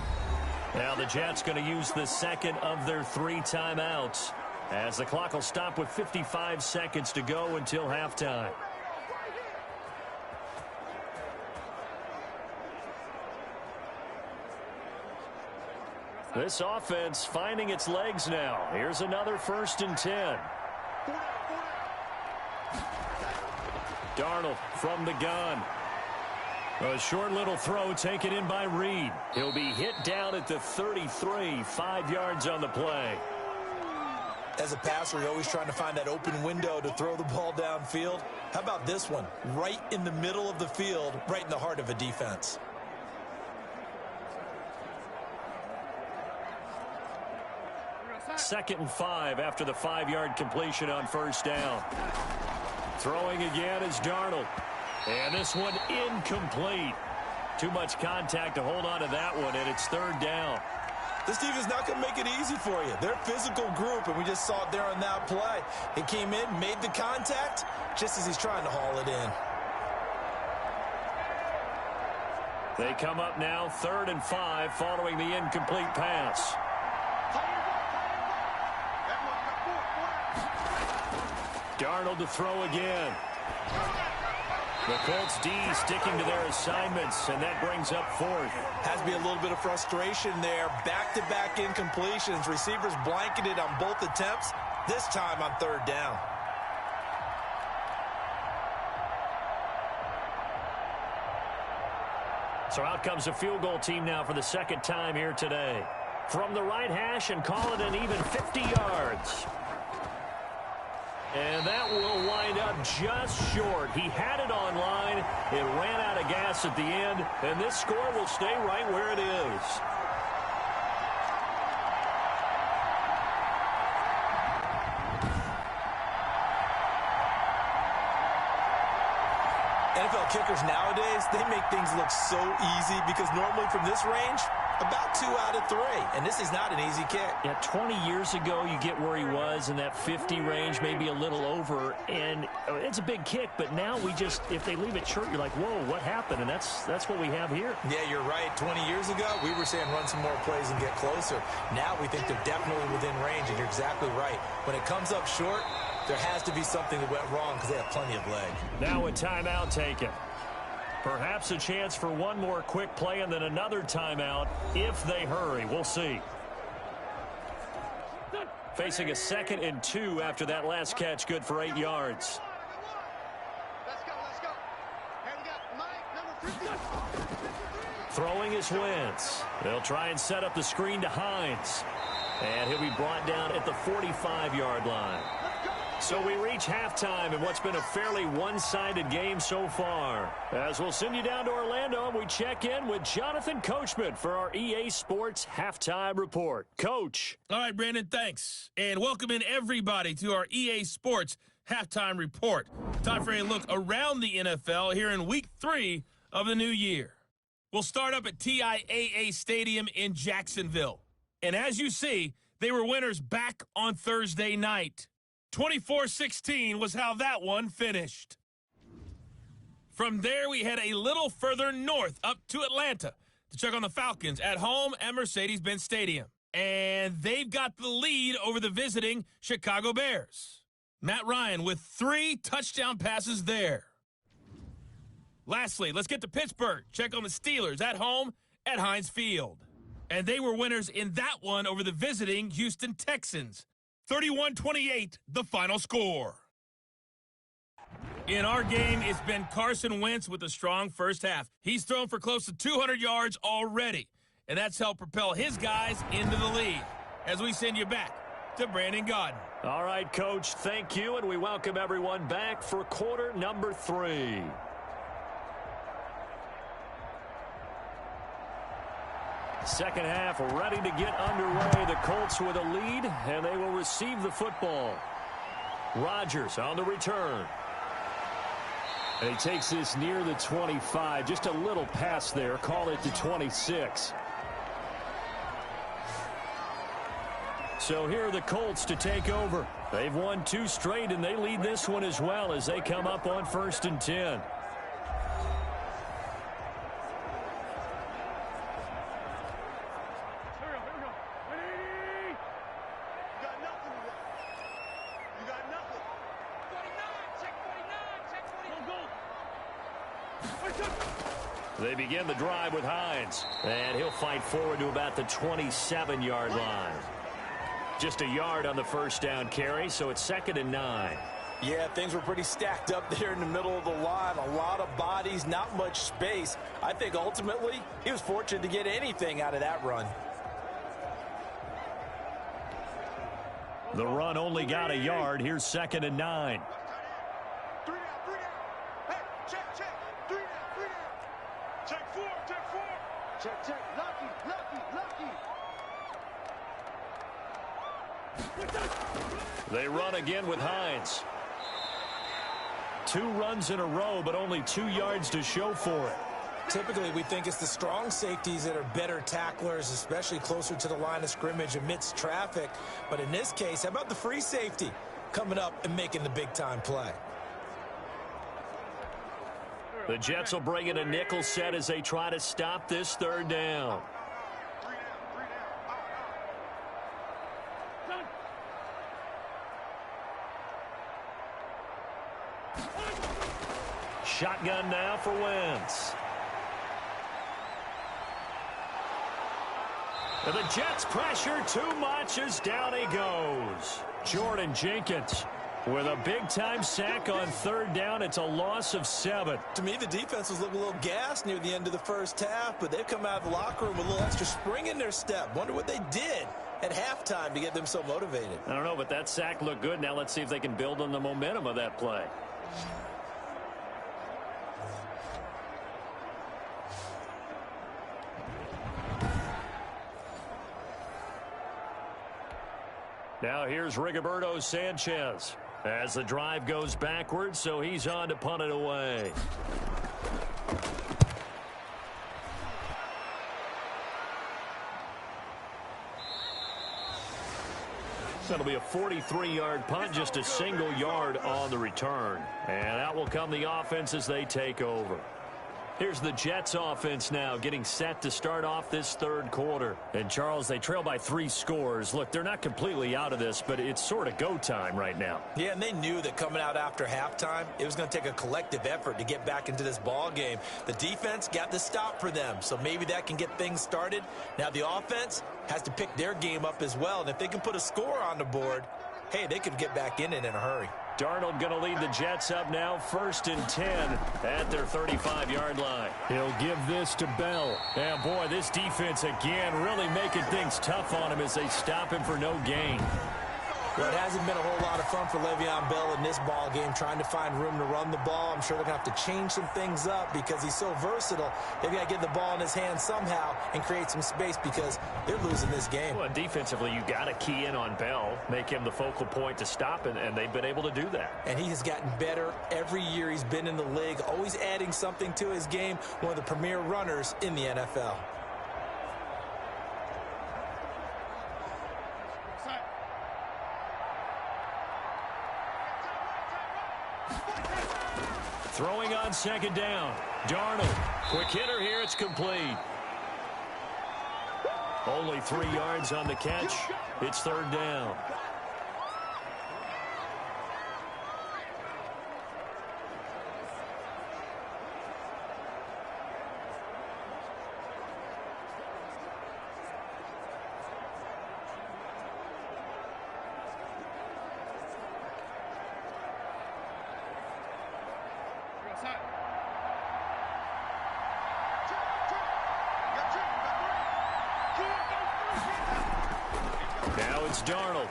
S3: Now the Jets going to use the second of their 3 timeouts, as the clock will stop with 55 seconds to go until halftime. This offense finding its legs now. Here's another 1st and 10. Darnold from the gun. A short little throw taken in by Reed. He'll be hit down at the 33, 5 yards on the play.
S4: As a passer, you're always trying to find that open window to throw the ball downfield. How about this one? Right in the middle of the field, right in the heart of a defense.
S3: Second and 5 after the 5-yard completion on 1st down. Throwing again is Darnold. And this one incomplete. Too much contact to hold on to that one, and it's 3rd down.
S4: This team is not going to make it easy for you. They're a physical group, and we just saw it there on that play. He came in, made the contact, just as he's trying to haul it in.
S3: They come up now 3rd and 5 following the incomplete pass. Darnold to throw again. The Colts D sticking to their assignments, and that brings up 4th.
S4: Has to be a little bit of frustration there. Back-to-back incompletions. Receivers blanketed on both attempts, this time on 3rd down.
S3: So out comes a field goal team now for the second time here today. From the right hash and call it an even 50 yards. And that will wind up just short. He had it on line. It ran out of gas at the end. And this score will stay right where it is.
S4: NFL kickers nowadays, they make things look so easy because normally from this range, about 2 out of 3. And this is not an easy kick.
S3: Yeah, 20 years ago, you get where he was in that 50 range, maybe a little over. And it's a big kick, but now we just, if they leave it short, you're like, whoa, what happened? And that's what we have here.
S4: Yeah, you're right. 20 years ago, we were saying run some more plays and get closer. Now we think they're definitely within range, and you're exactly right. When it comes up short, there has to be something that went wrong because they have plenty of leg.
S3: Now a timeout taken. Perhaps a chance for one more quick play and then another timeout if they hurry. We'll see. Facing a 2nd and 2 after that last catch, good for 8 yards.
S5: Let's go, let's go. Hey, we got Mike, number 50.
S3: Throwing is Wentz. They'll try and set up the screen to Hines. And he'll be brought down at the 45-yard line. So we reach halftime in what's been a fairly one-sided game so far. As we'll send you down to Orlando, and we check in with Jonathan Coachman for our EA Sports Halftime Report. Coach.
S6: All right, Brandon, thanks. And welcome in everybody to our EA Sports Halftime Report. Time for a look around the NFL here in Week 3 of the new year. We'll start up at TIAA Stadium in Jacksonville. And as you see, they were winners back on Thursday night. 24-16 was how that one finished. From there, we head a little further north up to Atlanta to check on the Falcons at home at Mercedes-Benz Stadium. And they've got the lead over the visiting Chicago Bears. Matt Ryan with 3 touchdown passes there. Lastly, let's get to Pittsburgh. Check on the Steelers at home at Heinz Field. And they were winners in that one over the visiting Houston Texans. 31-28, the final score. In our game, it's been Carson Wentz with a strong first half. He's thrown for close to 200 yards already, and that's helped propel his guys into the lead. As we send you back to Brandon Gaudin.
S3: All right, Coach, thank you, and we welcome everyone back for quarter number 3. Second half ready to get underway. The Colts with a lead, and they will receive the football. Rodgers on the return. And he takes this near the 25. Just a little pass there. Call it the 26. So here are the Colts to take over. They've won 2 straight, and they lead this one as well as they come up on 1st and 10. They begin the drive with Hines, and he'll fight forward to about the 27-yard line. Just a yard on the first down carry, so it's 2nd and 9.
S4: Yeah, things were pretty stacked up there in the middle of the line. A lot of bodies, not much space. I think ultimately he was fortunate to get anything out of that run.
S3: The run only got a yard. Here's 2nd and 9.
S5: Check, lucky.
S3: They run again with Hines. 2 runs in a row, but only 2 yards to show for it.
S4: Typically, we think it's the strong safeties that are better tacklers, especially closer to the line of scrimmage amidst traffic. But in this case, how about the free safety coming up and making the big-time play?
S3: The Jets will bring in a nickel set as they try to stop this 3rd down. Shotgun now for Wentz. And the Jets pressure too much as down he goes. Jordan Jenkins. With a big-time sack on third down, it's a loss of 7.
S4: To me, the defense was looking a little gassed near the end of the first half, but they've come out of the locker room with a little extra spring in their step. Wonder what they did at halftime to get them so motivated.
S3: I don't know, but that sack looked good. Now let's see if they can build on the momentum of that play. Now here's Rigoberto Sanchez as the drive goes backwards, so he's on to punt it away. So it'll be a 43-yard punt, just a single yard on the return. And that will come the offense as they take over. Here's the Jets offense now getting set to start off this third quarter. And, Charles, they trail by 3 scores. Look, they're not completely out of this, but it's sort of go time right now.
S4: Yeah, and they knew that coming out after halftime, it was going to take a collective effort to get back into this ball game. The defense got the stop for them, so maybe that can get things started. Now the offense has to pick their game up as well. And if they can put a score on the board, hey, they could get back in it in a hurry.
S3: Darnold going to lead the Jets up now, 1st and 10 at their 35-yard line. He'll give this to Bell. And, boy, this defense again really making things tough on him as they stop him for no gain.
S4: Well, it hasn't been a whole lot of fun for Le'Veon Bell in this ball game, trying to find room to run the ball. I'm sure they're going to have to change some things up because he's so versatile. They've got to get the ball in his hands somehow and create some space because they're losing this game.
S3: Well, defensively, you got to key in on Bell, make him the focal point to stop, and they've been able to do that.
S4: And he has gotten better every year he's been in the league, always adding something to his game, one of the premier runners in the NFL.
S3: Throwing on 2nd down. Darnold. Quick hitter here. It's complete. Only 3 yards on the catch. It's 3rd down. Now it's Darnold.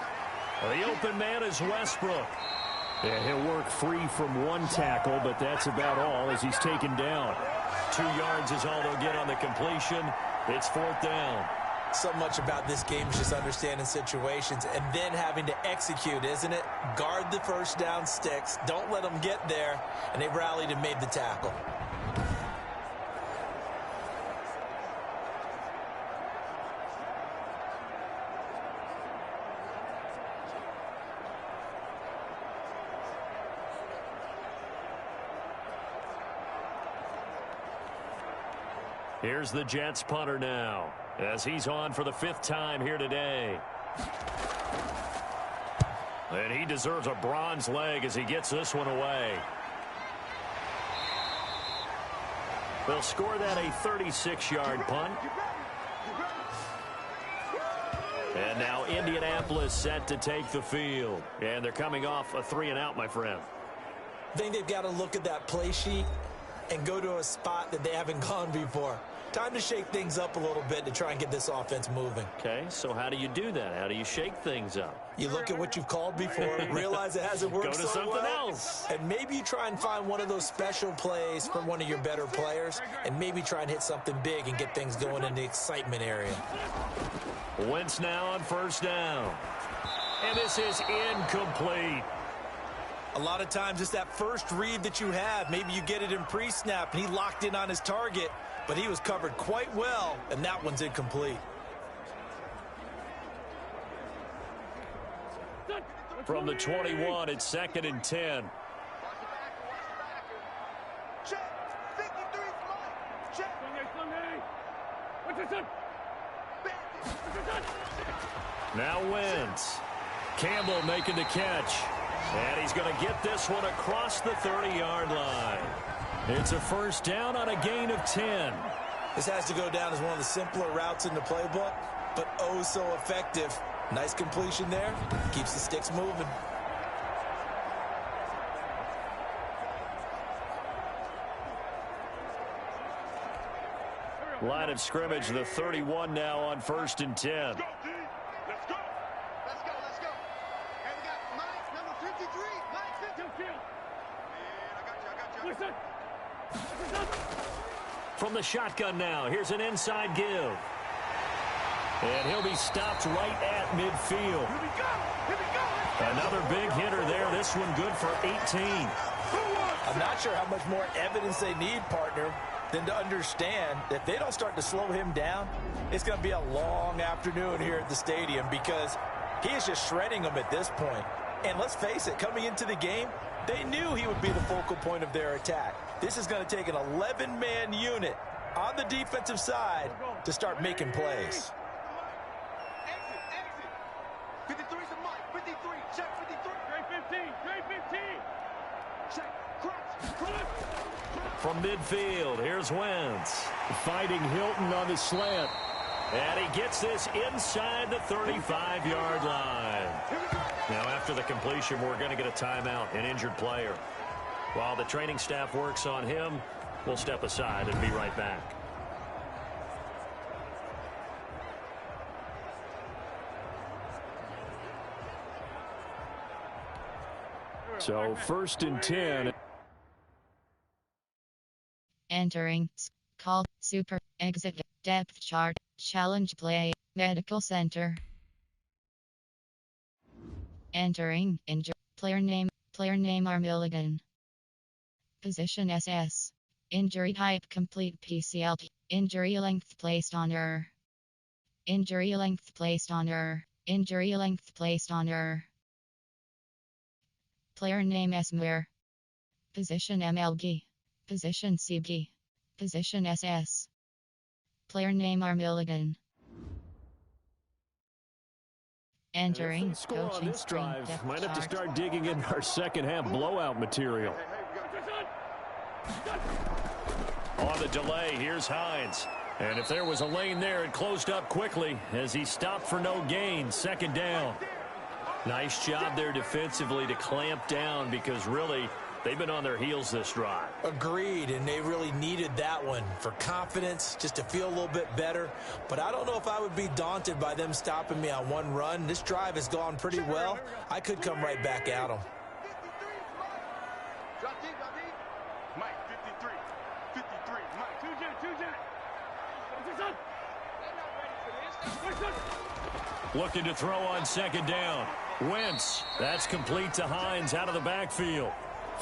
S3: The open man is Westbrook. And he'll work free from 1 tackle, but that's about all as he's taken down. 2 yards is all they'll get on the completion. It's 4th down.
S4: So much about this game is just understanding situations and then having to execute, isn't it? Guard the first down sticks. Don't let them get there. And they rallied and made the tackle.
S3: Here's the Jets punter now as he's on for the 5th time here today. And he deserves a bronze leg as he gets this one away. They'll score that a 36-yard punt. And now Indianapolis set to take the field. And they're coming off a 3-and-out, my friend.
S4: I think they've got to look at that play sheet and go to a spot that they haven't gone before. Time to shake things up a little bit to try and get this offense moving.
S3: Okay, so how do you do that? How do you shake things up?
S4: You look at what you've called before, realize it hasn't worked
S3: Go to
S4: so
S3: something
S4: well,
S3: else.
S4: and maybe you try and find one of those special plays from one of your better players, and maybe try and hit something big and get things going in the excitement area.
S3: Wentz now on 1st down. And this is incomplete.
S4: A lot of times it's that first read that you have. Maybe you get it in pre-snap, and he locked in on his target, but he was covered quite well, and that one's incomplete.
S3: From the 21, it's 2nd and 10.
S5: Check. 53 Check.
S3: Now Wentz. Campbell making the catch. And he's going to get this one across the 30-yard line. It's a 1st down on a gain of 10.
S4: This has to go down as one of the simpler routes in the playbook, but oh so effective. Nice completion there. Keeps the sticks moving.
S3: Line of scrimmage, the 31 now on 1st and 10.
S5: Let's go. Let's go. Let's go. And we got Mike, number 53. Mike 52. And I got you.
S3: From the shotgun now, here's an inside give. And he'll be stopped right at midfield.
S5: Here we go.
S3: Another big hitter there. This one good for 18.
S4: I'm not sure how much more evidence they need, partner, than to understand that if they don't start to slow him down, it's going to be a long afternoon here at the stadium because he is just shredding them at this point. And let's face it, coming into the game, they knew he would be the focal point of their attack. This is going to take an 11-man unit on the defensive side to start making plays.
S5: Exit. 53's the Mike. 53. Check 53. Grade 15. Check. Crunch.
S3: From midfield, here's Wentz. Fighting Hilton on the slant. And he gets this inside the 35-yard line. Now, after the completion, we're going to get a timeout, an injured player. While the training staff works on him, we'll step aside and be right back. So, 1st and 10.
S1: Entering. Call. Super. Exit. Depth chart. Challenge play. Medical center. Entering. Injury. Player name. Player name Milligan. Position SS. Injury type complete PCL. Injury length placed on error. Injury length placed on error. Injury length placed on error. Player name Esmer. Position MLG. Position CG. Position SS. Player name Milligan. Entering.
S3: Score on
S1: Coaching
S3: this
S1: screen.
S3: drive.
S1: Depth
S3: Might have to
S1: chart.
S3: start digging in our second half blowout material. On the delay, here's Hines. And if there was a lane there, it closed up quickly as he stopped for no gain. 2nd down. Nice job there defensively to clamp down because really they've been on their heels this drive.
S4: Agreed, and they really needed that one for confidence, just to feel a little bit better. But I don't know if I would be daunted by them stopping me on one run. This drive has gone pretty well. I could come right back at them.
S5: 53's Mike. Drop deep. Mike 53. 53. Mike. Two jet. They're not ready for this.
S3: Looking to throw on 2nd down. Wentz. That's complete to Hines out of the backfield.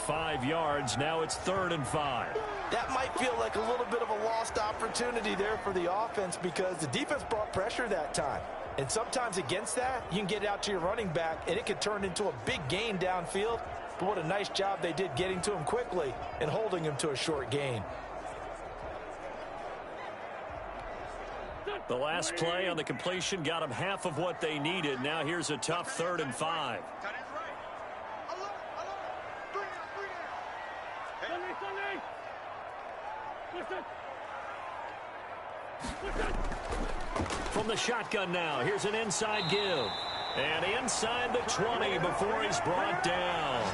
S3: 5 yards. Now it's 3rd and 5.
S4: That might feel like a little bit of a lost opportunity there for the offense because the defense brought pressure that time. And sometimes against that, you can get out to your running back, and it could turn into a big gain downfield. But what a nice job they did getting to him quickly and holding him to a short gain.
S3: The last play on the completion got them half of what they needed. Now here's a tough 3rd and 5. From the shotgun now, here's an inside give. And inside the 20 before he's brought down.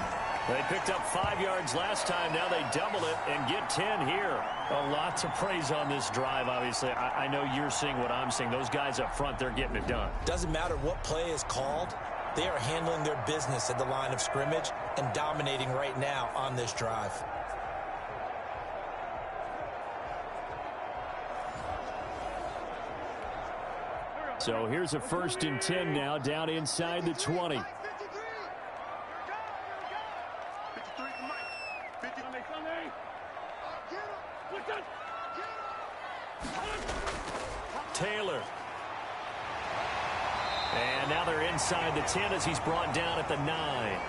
S3: They picked up 5 yards last time. Now they double it and get 10 here. A lot to praise on this drive, obviously. I know you're seeing what I'm seeing. Those guys up front, they're getting it done.
S4: Doesn't matter what play is called. They are handling their business at the line of scrimmage and dominating right now on this drive.
S3: So here's a 1st and 10 now down inside the 20. Taylor. And now they're inside the 10 as he's brought down at the 9.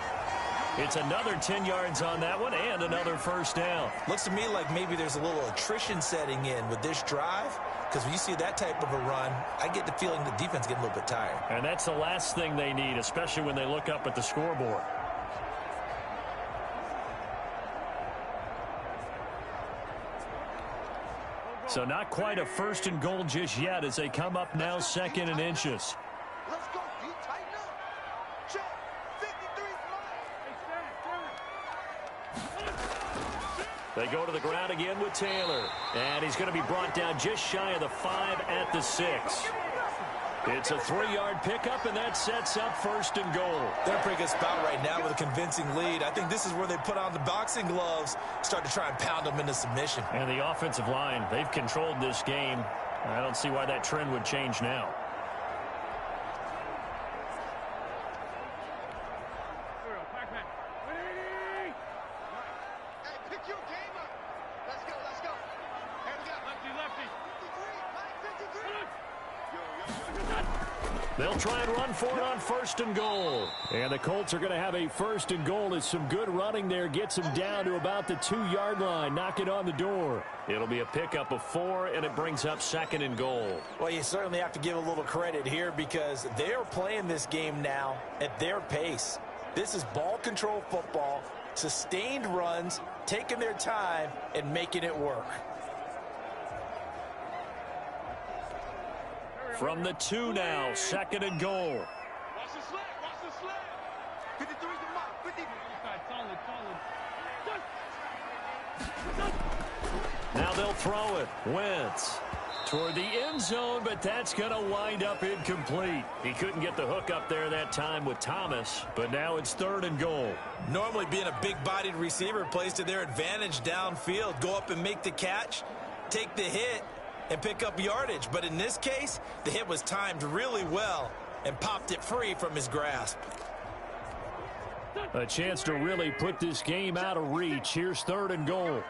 S3: It's another 10 yards on that one and another 1st down.
S4: Looks to me like maybe there's a little attrition setting in with this drive, because when you see that type of a run, I get the feeling the defense getting a little bit tired.
S3: And that's the last thing they need, especially when they look up at the scoreboard. So not quite a 1st and goal just yet as they come up now 2nd and inches.
S5: Let's go. You tighten up. Check. 53's
S3: They go to the ground again with Taylor. And he's going to be brought down just shy of the 5 at the 6. It's a 3-yard pickup, and that sets up 1st and goal.
S4: They're in a pretty good spot right now with a convincing lead. I think this is where they put on the boxing gloves, start to try and pound them into submission.
S3: And the offensive line, they've controlled this game. I don't see why that trend would change now. They'll try and run for it on 1st and goal. And the Colts are going to have a 1st and goal as some good running there gets them down to about the 2-yard line. Knock it on the door. It'll be a pickup of 4, and it brings up 2nd and goal.
S4: Well, you certainly have to give a little credit here because they're playing this game now at their pace. This is ball control football, sustained runs, taking their time, and making it work.
S3: From the 2 now, 2nd and goal.
S5: Watch the slant, watch the slant. 53's the mark, 50.
S3: Now they'll throw it. Wentz toward the end zone, but that's going to wind up incomplete. He couldn't get the hook up there that time with Thomas, but now it's 3rd and goal.
S4: Normally being a big-bodied receiver plays to their advantage downfield. Go up and make the catch, take the hit, and pick up yardage. But in this case, the hit was timed really well and popped it free from his grasp.
S3: A chance to really put this game out of reach. Here's 3rd and goal.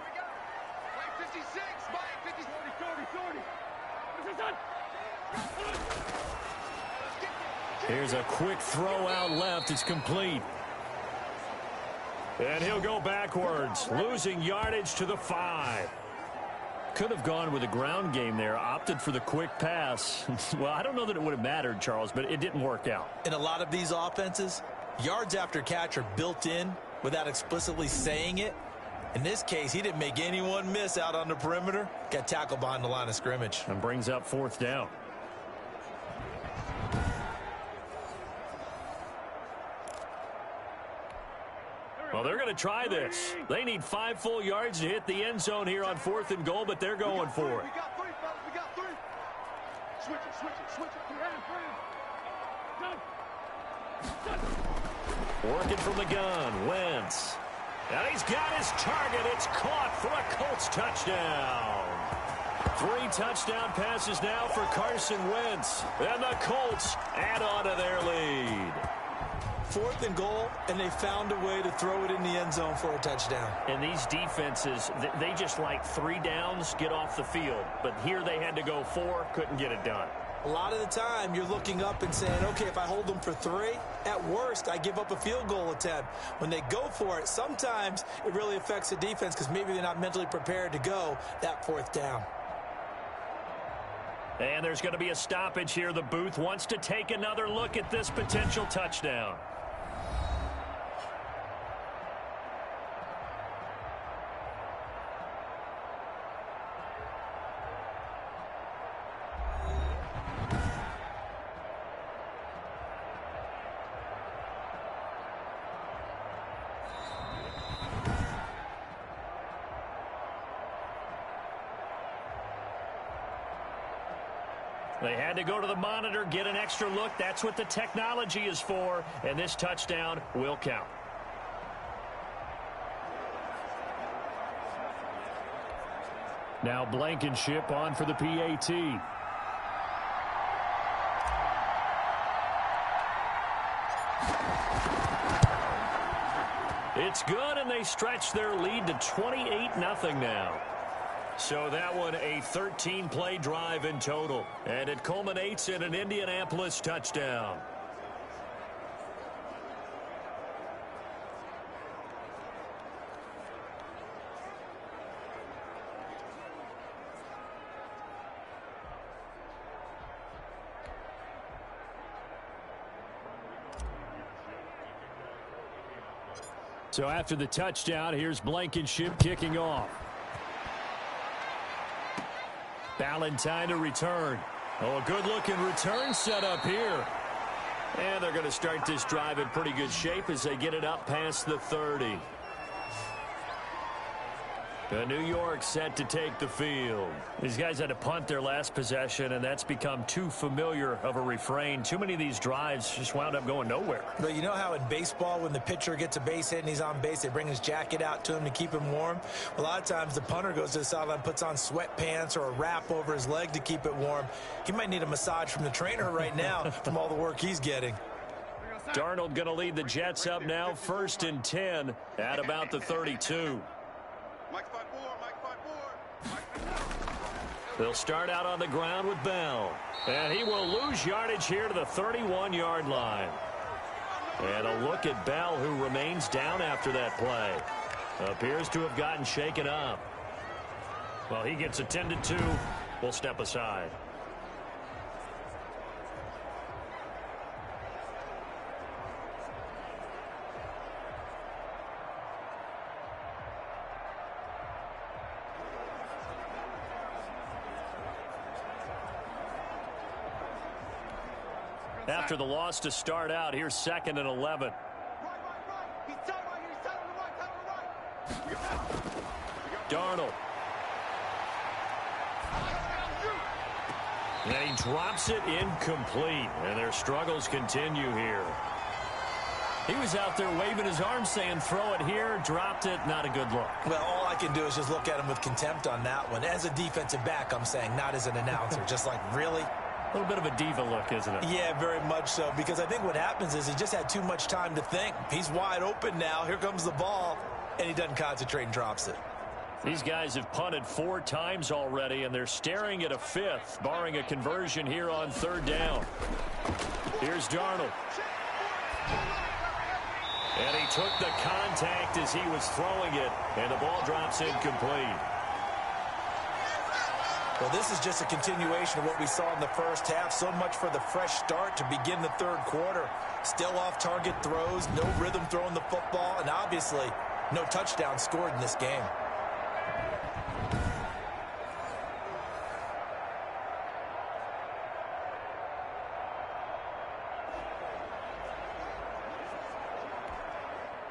S3: Here's a quick throw out left. It's complete. And he'll go backwards, losing yardage to the 5. Could have gone with a ground game there, opted for the quick pass. Well, I don't know that it would have mattered, Charles, but it didn't work out.
S4: In a lot of these offenses, yards after catch are built in without explicitly saying it. In this case, he didn't make anyone miss out on the perimeter. Got tackled behind the line of scrimmage.
S3: And brings up 4th down. Well, they're going to try this. They need 5 full yards to hit the end zone here on 4th and goal, but they're going for it.
S5: We got 3, fellas. We got 3. Switch it, switch it, switch it. Done.
S3: Working from the gun. Wentz. And he's got his target. It's caught for a Colts touchdown. 3 touchdown passes now for Carson Wentz. And the Colts add on to their lead.
S4: 4th and goal, and they found a way to throw it in the end zone for a touchdown.
S3: And these defenses, they just like 3 downs, get off the field. But here they had to go 4, couldn't get it done.
S4: A lot of the time, you're looking up and saying, okay, if I hold them for 3, at worst, I give up a field goal attempt. When they go for it, sometimes it really affects the defense because maybe they're not mentally prepared to go that 4th down.
S3: And there's going to be a stoppage here. The booth wants to take another look at this potential touchdown. They had to go to the monitor, get an extra look. That's what the technology is for, and this touchdown will count. Now Blankenship on for the PAT. It's good, and they stretch their lead to 28-0 now. So that one a 13-play drive in total, and it culminates in an Indianapolis touchdown. So after the touchdown, here's Blankenship kicking off. Ballantyne to return. Oh, a good-looking return set up here. And they're going to start this drive in pretty good shape as they get it up past the 30. New York set to take the field. These guys had to punt their last possession, and that's become too familiar of a refrain. Too many of these drives just wound up going nowhere.
S4: But you know how in baseball, when the pitcher gets a base hit and he's on base, they bring his jacket out to him to keep him warm? A lot of times the punter goes to the sideline, puts on sweatpants or a wrap over his leg to keep it warm. He might need a massage from the trainer right now from all the work he's getting.
S3: Darnold going to lead the Jets up now, 1st and 10 at about the 32. They'll start out on the ground with Bell. And he will lose yardage here to the 31-yard line. And a look at Bell, who remains down after that play. Appears to have gotten shaken up. Well, he gets attended to. We'll step aside. After the loss to start out, here's 2nd and 11. Darnold. And he drops it incomplete. And their struggles continue here. He was out there waving his arms saying, throw it here, dropped it, not a good look.
S4: Well, all I can do is just look at him with contempt on that one. As a defensive back, I'm saying, not as an announcer. Just like, really?
S3: A little bit of a diva look, isn't it?
S4: Yeah, very much so, because I think what happens is he just had too much time to think. He's wide open now. Here comes the ball, and he doesn't concentrate and drops it.
S3: These guys have punted 4 times already, and they're staring at a 5th, barring a conversion here on 3rd down. Here's Darnold. And he took the contact as he was throwing it, and the ball drops incomplete.
S4: Well, this is just a continuation of what we saw in the first half. So much for the fresh start to begin the 3rd quarter. Still off-target throws, no rhythm throwing the football, and obviously no touchdown scored in this game.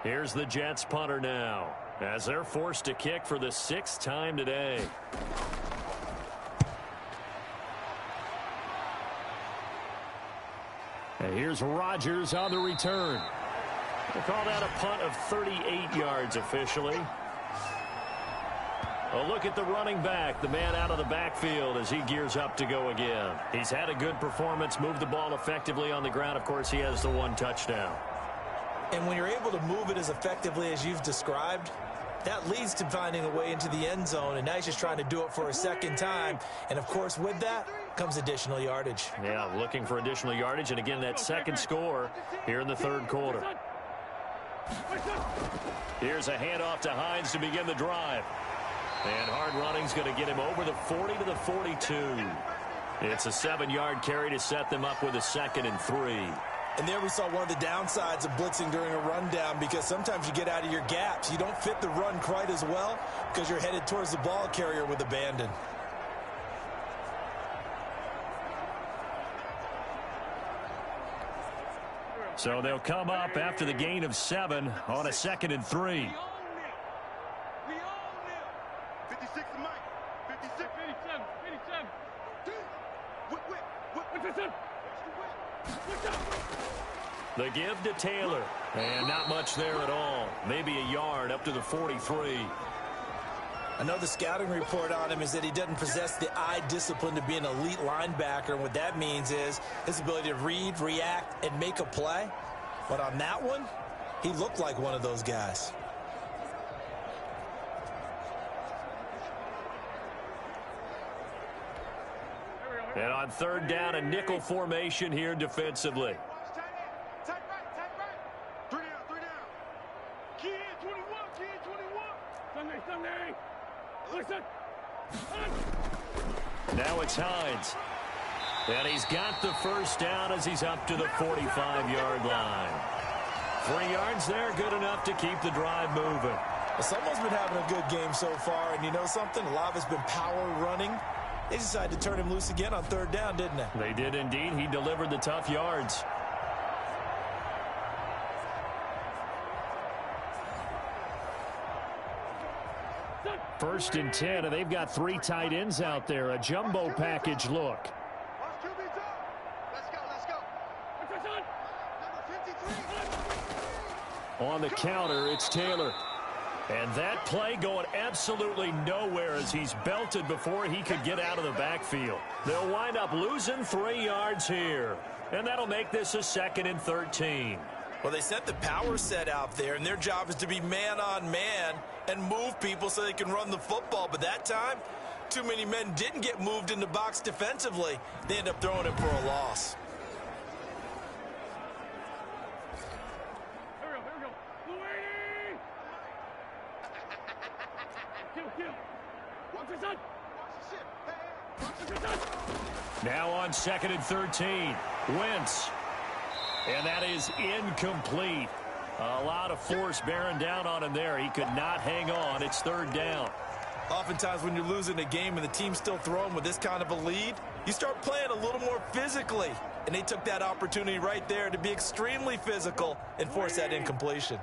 S3: Here's the Jets punter now, as they're forced to kick for the 6th time today. And here's Rodgers on the return. We'll call that a punt of 38 yards officially. A look at the running back, the man out of the backfield as he gears up to go again. He's had a good performance, moved the ball effectively on the ground. Of course, he has the 1 touchdown.
S4: And when you're able to move it as effectively as you've described, that leads to finding a way into the end zone, and now he's just trying to do it for a 2nd time. And, of course, with that comes additional yardage.
S3: Yeah, looking for additional yardage, and again, that 2nd score here in the 3rd quarter. Here's a handoff to Hines to begin the drive. And hard running's going to get him over the 40 to the 42. It's a 7-yard carry to set them up with a 2nd and 3.
S4: And there we saw one of the downsides of blitzing during a rundown, because sometimes you get out of your gaps. You don't fit the run quite as well because you're headed towards the ball carrier with abandon.
S3: So they'll come up after the gain of 7 on a 2nd and 3.
S5: 56 to Mike. 56, 57, 57.
S3: The give to Taylor. And not much there at all. Maybe a yard up to the 43.
S4: I know the scouting report on him is that he doesn't possess the eye discipline to be an elite linebacker. And what that means is his ability to read, react, and make a play. But on that one, he looked like one of those guys.
S3: And on 3rd down, a nickel formation here defensively.
S5: Tight right. 3 down. Key in 21. Sunday. Listen.
S3: Now it's Hines. And he's got the 1st down as he's up to the 45-yard line. 3 yards there, good enough to keep the drive moving.
S4: Well, someone's been having a good game so far, and you know something? A lot of it's been power running. They decided to turn him loose again on 3rd down, didn't they?
S3: They did indeed. He delivered the tough yards. First and 10, and they've got 3 tight ends out there. A jumbo package look. On the counter, it's Taylor. And that play going absolutely nowhere as he's belted before he could get out of the backfield. They'll wind up losing 3 yards here. And that'll make this a 2nd and 13.
S4: Well, they sent the power set out there, and their job is to be man-on-man and move people so they can run the football. But that time, too many men didn't get moved in the box defensively. They end up throwing him for a loss.
S3: Now on 2nd and 13, Wentz. And that is incomplete. A lot of force bearing down on him there. He could not hang on. It's 3rd down.
S4: Oftentimes when you're losing a game and the team's still throwing with this kind of a lead, you start playing a little more physically. And they took that opportunity right there to be extremely physical and force that incompletion.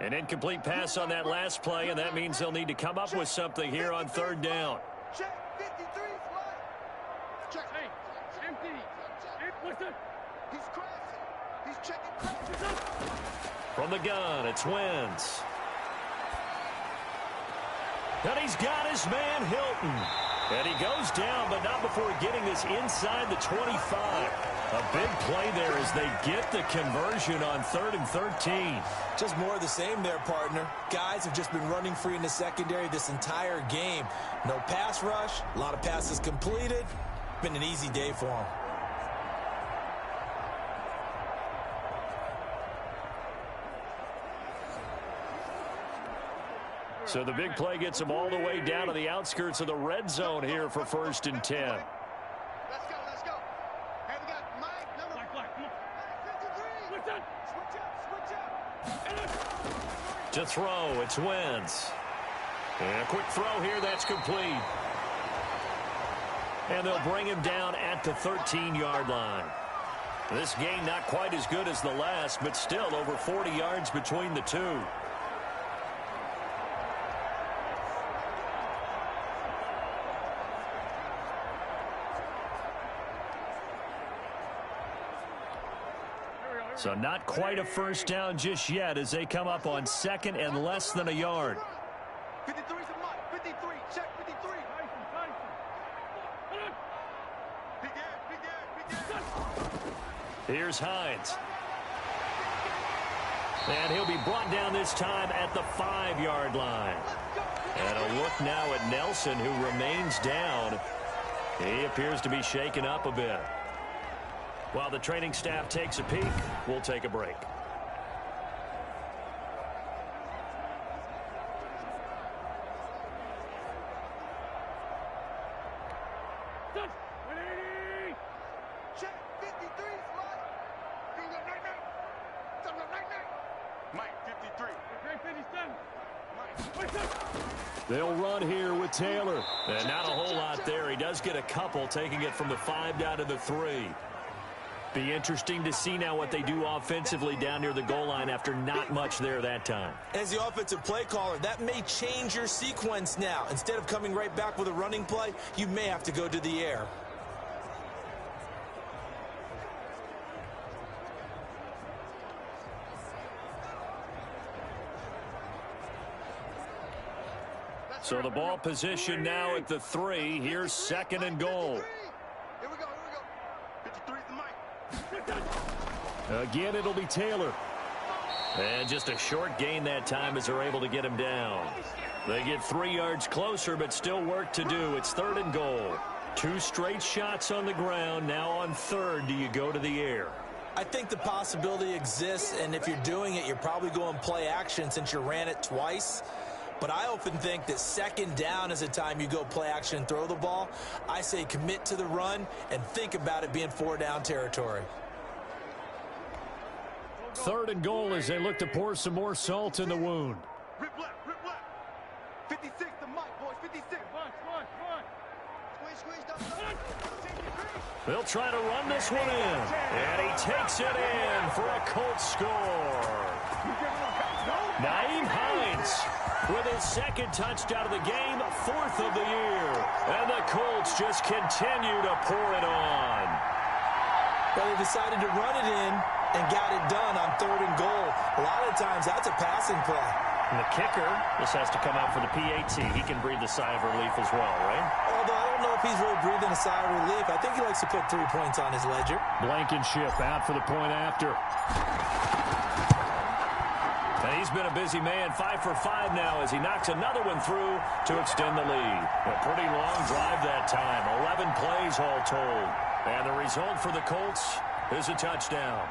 S3: An incomplete pass on that last play, and that means they'll need to come up with something here on 3rd down.
S5: Check 53 slide. Check. Hey, empty. Listen. He's crashing. He's checking crashes.
S3: From the gun, it's Wentz. And he's got his man Hilton. And he goes down, but not before getting this inside the 25. A big play there as they get the conversion on 3rd and 13.
S4: Just more of the same there, partner. Guys have just been running free in the secondary this entire game. No pass rush, a lot of passes completed. Been an easy day for them.
S3: So the big play gets them all the way down to the outskirts of the red zone here for 1st and 10.
S5: Let's go, let's go. Hey, we got Mike, number 53. Switch up.
S3: To throw, it's Wentz. And a quick throw here, that's complete. And they'll bring him down at the 13-yard line. This game not quite as good as the last, but still over 40 yards between the two. So not quite a first down just yet as they come up on 2nd and less than a yard.
S5: 53 to Mike. 53. Check 53.
S3: Here's Hines. And he'll be brought down this time at the 5-yard line. And a look now at Nelson, who remains down. He appears to be shaken up a bit. While the training staff takes a peek, we'll take a break.
S5: Check 53 slide. Mike 53. 57.
S3: They'll run here with Taylor. And not a whole lot there. He does get a couple, taking it from the 5 down to the 3. Be interesting to see now what they do offensively down near the goal line after not much there that time.
S4: As the offensive play caller, that may change your sequence now. Instead of coming right back with a running play, you may have to go to the air.
S3: So the ball position now at the 3. Here's 2nd and goal.
S5: Here we go. 53 is the Mike.
S3: Again, it'll be Taylor. And just a short gain that time as they're able to get him down. They get 3 yards closer, but still work to do. It's 3rd and goal. 2 straight shots on the ground. Now on 3rd, do you go to the air?
S4: I think the possibility exists, and if you're doing it, you're probably going play action since you ran it twice. But I often think that 2nd down is a time you go play action and throw the ball. I say commit to the run and think about it being 4-down territory.
S3: 3rd and goal as they look to pour some more salt in the wound.
S5: Rip left. 56 to Mike, boys. 56. Squeeze.
S3: They'll try to run this one in. And he takes it in for a Colts score. Nyheim Hines with his second touchdown of the game, 4th of the year. And the Colts just continue to pour it on.
S4: Well, they decided to run it in and got it done on 3rd and goal. A lot of times that's a passing play.
S3: And the kicker, this has to come out for the PAT. He can breathe a sigh of relief as well, right?
S4: Although I don't know if he's really breathing a sigh of relief. I think he likes to put 3 points on his ledger.
S3: Blankenship out for the point after. And he's been a busy man, 5 for 5 now as he knocks another one through to extend the lead. A pretty long drive that time, 11 plays all told. And the result for the Colts is a touchdown.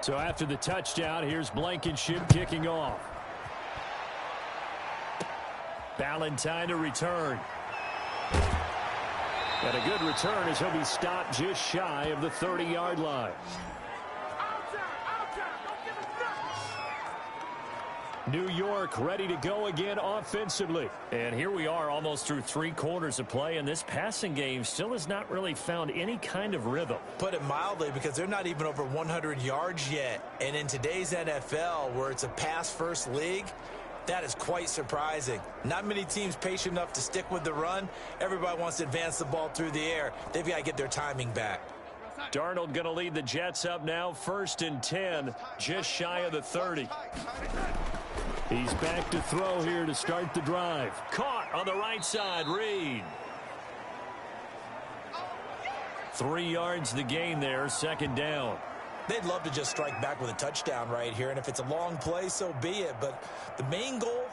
S3: So after the touchdown, here's Blankenship kicking off. Ballantyne to return. And a good return as he'll be stopped just shy of the 30-yard line. New York ready to go again offensively. And here we are almost through 3 quarters of play, and this passing game still has not really found any kind of rhythm.
S4: Put it mildly, because they're not even over 100 yards yet. And in today's NFL, where it's a pass-first league, that is quite surprising. Not many teams patient enough to stick with the run. Everybody wants to advance the ball through the air. They've got to get their timing back.
S3: Darnold going to lead the Jets up now, 1st and 10, just shy of the 30. He's back to throw here to start the drive. Caught on the right side, Reed. 3 yards the gain there, 2nd down.
S4: They'd love to just strike back with a touchdown right here, and if it's a long play, so be it. But the main goal,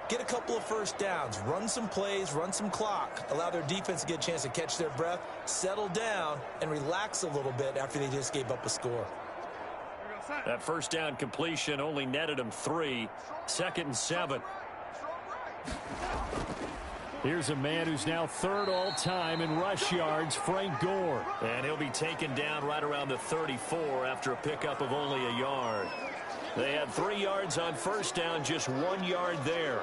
S4: get a couple of first downs, run some plays, run some clock, allow their defense to get a chance to catch their breath, settle down, and relax a little bit after they just gave up a score.
S3: That first down completion only netted him 3. 2nd and 7. Here's a man who's now 3rd all-time in rush yards, Frank Gore. And he'll be taken down right around the 34 after a pickup of only a yard. They had 3 yards on first down, just 1 yard there.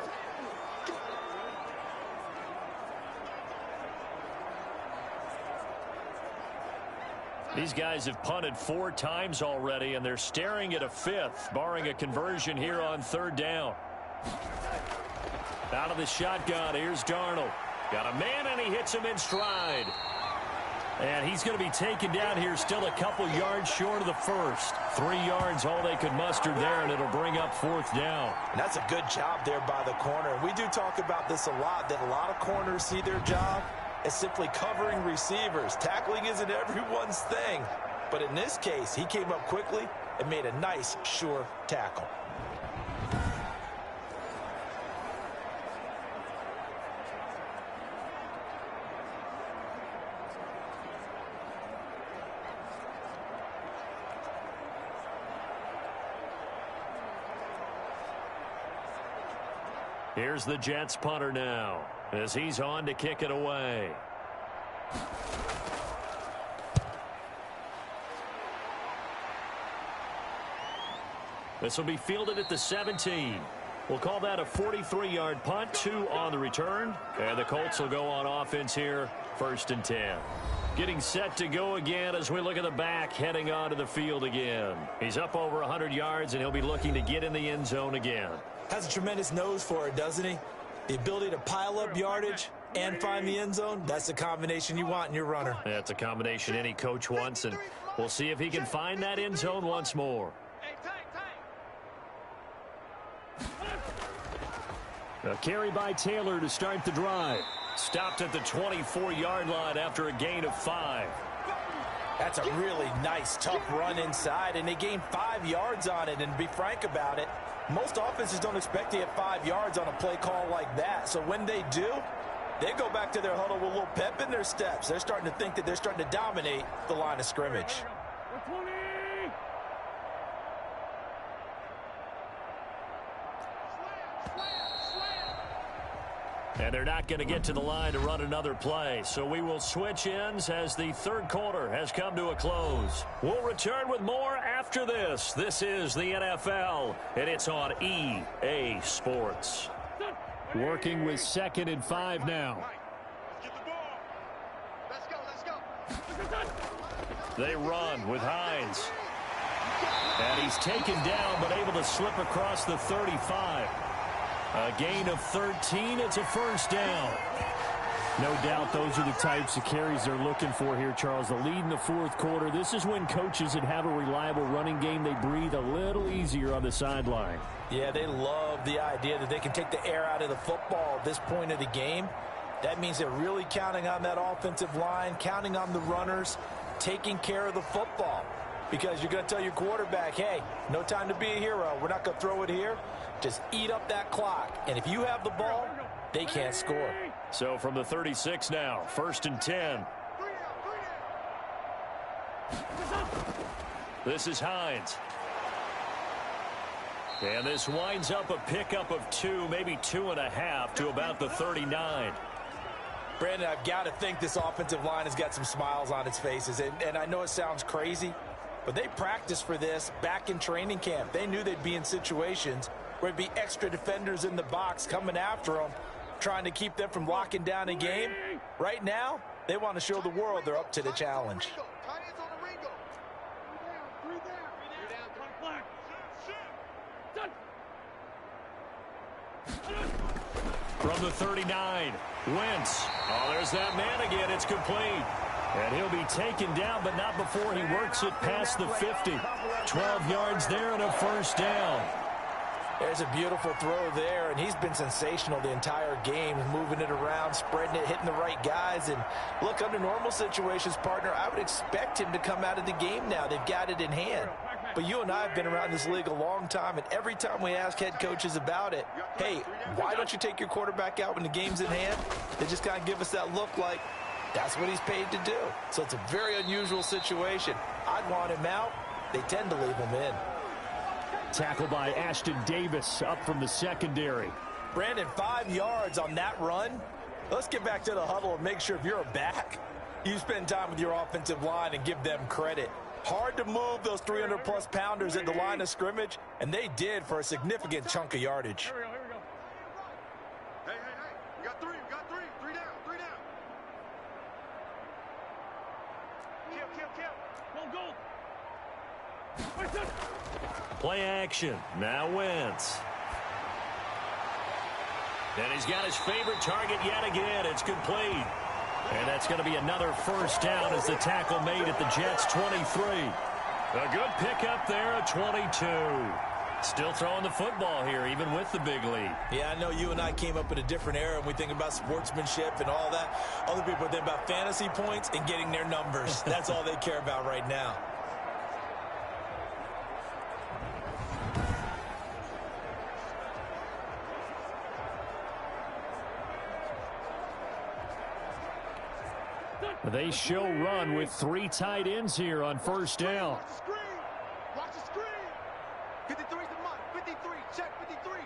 S3: These guys have punted 4 times already, and they're staring at a 5th, barring a conversion here on 3rd down. Out of the shotgun, here's Darnold. Got a man, and he hits him in stride. And he's going to be taken down here still a couple yards short of the first. 3 yards, all they could muster there, and it'll bring up 4th down.
S4: And that's a good job there by the corner. And we do talk about this a lot, that a lot of corners see their job as simply covering receivers. Tackling isn't everyone's thing. But in this case, he came up quickly and made a nice, sure tackle.
S3: Here's the Jets punter now as he's on to kick it away. This will be fielded at the 17. We'll call that a 43-yard punt, 2 on the return. And the Colts will go on offense here, 1st and 10. Getting set to go again as we look at the back heading onto the field again. He's up over 100 yards, and he'll be looking to get in the end zone again.
S4: Has a tremendous nose for it, doesn't he? The ability to pile up yardage and find the end zone, that's the combination you want in your runner.
S3: That's a combination any coach wants, and we'll see if he can find that end zone once more. A carry by Taylor to start the drive. Stopped at the 24-yard line after a gain of 5.
S4: That's a really nice, tough run inside, and they gained 5 yards on it. And to be frank about it, most offenses don't expect to get 5 yards on a play call like that. So when they do, they go back to their huddle with a little pep in their steps. They're starting to think that they're starting to dominate the line of scrimmage.
S3: And they're not going to get to the line to run another play. So we will switch ends as the third quarter has come to a close. We'll return with more after this. This is the NFL, and it's on EA Sports. Working with 2nd and 5 now. They run with Hines. And he's taken down but able to slip across the 35. A gain of 13. It's a first down.
S7: No doubt those are the types of carries they're looking for here, Charles. The lead in the fourth quarter. This is when coaches that have a reliable running game, they breathe a little easier on the sideline.
S4: Yeah, they love the idea that they can take the air out of the football at this point of the game. That means they're really counting on that offensive line, counting on the runners, taking care of the football. Because you're going to tell your quarterback, hey, no time to be a hero. We're not going to throw it here. Just eat up that clock. And if you have the ball, they can't score.
S3: So from the 36 now, 1st and 10. This is Hines. And this winds up a pickup of 2, maybe 2.5 to about the 39.
S4: Brandon, I've got to think this offensive line has got some smiles on its faces. And I know it sounds crazy, but they practiced for this back in training camp. They knew they'd be in situations where there'd be extra defenders in the box coming after them, trying to keep them from locking down a game. Right now, they want to show the world they're up to the challenge.
S3: From the 39, Wentz. Oh, there's that man again. It's complete. And he'll be taken down, but not before he works it past the 50. 12 yards there and a first down.
S4: There's a beautiful throw there, and he's been sensational the entire game, moving it around, spreading it, hitting the right guys. And look, under normal situations, partner, I would expect him to come out of the game now. They've got it in hand. But you and I have been around this league a long time, and every time we ask head coaches about it, hey, why don't you take your quarterback out when the game's in hand? They just kind of give us that look like that's what he's paid to do. So it's a very unusual situation. I'd want him out. They tend to leave him in.
S7: Tackled by Ashton Davis up from the secondary.
S4: Brandon, 5 yards on that run. Let's get back to the huddle and make sure if you're a back, you spend time with your offensive line and give them credit. Hard to move those 300-plus pounders at the line of scrimmage, and they did for a significant chunk of yardage.
S5: Here we go. Hey. We got three. Three down. Kill. Go.
S3: Play action. Now Wentz. And he's got his favorite target yet again. It's complete. And that's going to be another first down as the tackle made at the Jets' 23. A good pickup there at 22. Still throwing the football here, even with the big lead.
S4: Yeah, I know you and I came up in a different era, and we think about sportsmanship and all that. Other people think about fantasy points and getting their numbers. That's all they care about right now.
S7: They show run with 3 tight ends here on first down.
S5: Watch the screen. 53's the mark. 53. Check 53.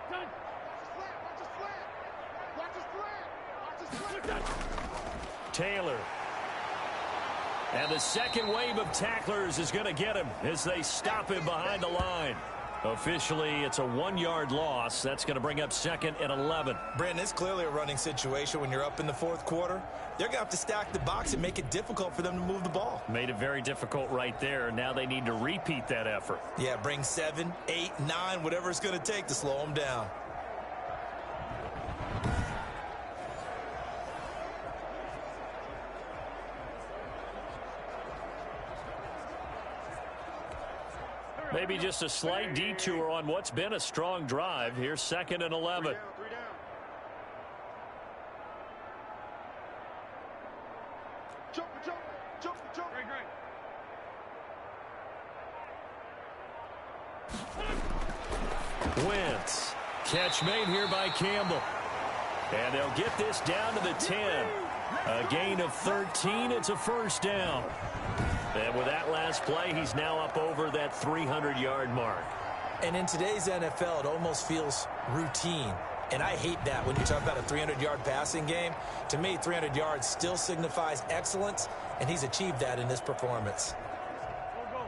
S5: Done. Watch the slant.
S3: Taylor. And the second wave of tacklers is going to get him as they stop him behind the line. Officially, it's a 1-yard loss. That's going to bring up 2nd and 11.
S4: Brandon, it's clearly a running situation when you're up in the fourth quarter. They're going to have to stack the box and make it difficult for them to move the ball.
S3: Made it very difficult right there. Now they need to repeat that effort.
S4: Yeah, bring 7, 8, 9, whatever it's going to take to slow them down.
S3: Maybe just a slight detour on what's been a strong drive. Here's 2nd and 11.
S5: Three down.
S3: Wentz. Catch made here by Campbell. And they'll get this down to the 10. A gain of 13. It's a first down. And with that last play, he's now up over that 300-yard mark.
S4: And in today's NFL, it almost feels routine. And I hate that when you talk about a 300-yard passing game. To me, 300 yards still signifies excellence, and he's achieved that in this performance.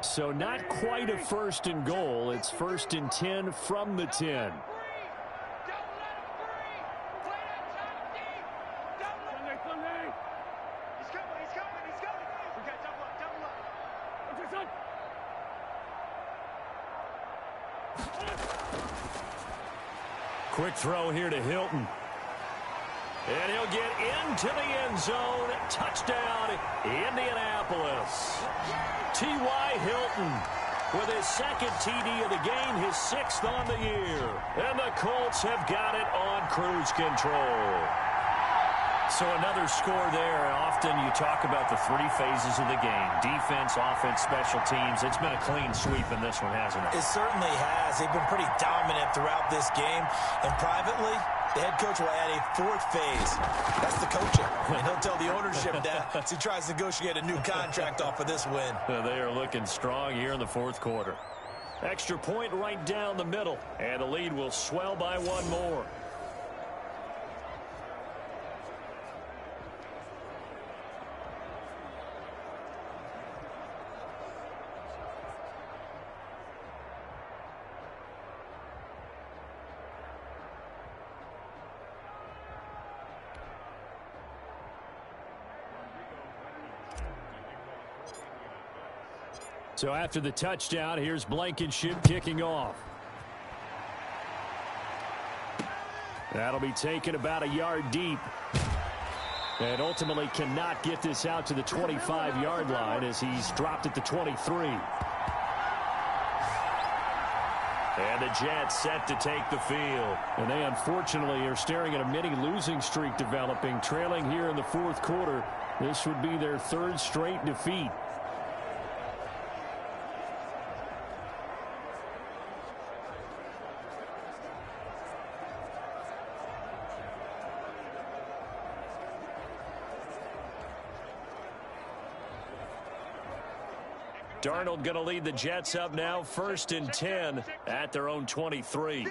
S7: So not quite a first and goal. It's first and 10 from the 10.
S3: Quick throw here to Hilton. And he'll get into the end zone. Touchdown, Indianapolis. T.Y. Hilton with his second TD of the game, his 6th on the year. And the Colts have got it on cruise control. So another score there. Often you talk about the 3 phases of the game. Defense, offense, special teams. It's been a clean sweep in this one, hasn't it?
S4: It certainly has. They've been pretty dominant throughout this game. And privately, the head coach will add a 4th phase. That's the coaching. And he'll tell the ownership that as he tries to negotiate a new contract off of this win.
S3: They are looking strong here in the 4th quarter. Extra point right down the middle. And the lead will swell by 1 more.
S7: So after the touchdown, here's Blankenship kicking off. That'll be taken about a yard deep. And ultimately cannot get this out to the 25-yard line as he's dropped at the 23. And the Jets set to take the field. And they unfortunately are staring at a mini losing streak developing, trailing here in the 4th quarter. This would be their 3rd straight defeat. Darnold going to lead the Jets up now, 1st and 10 at their own 23.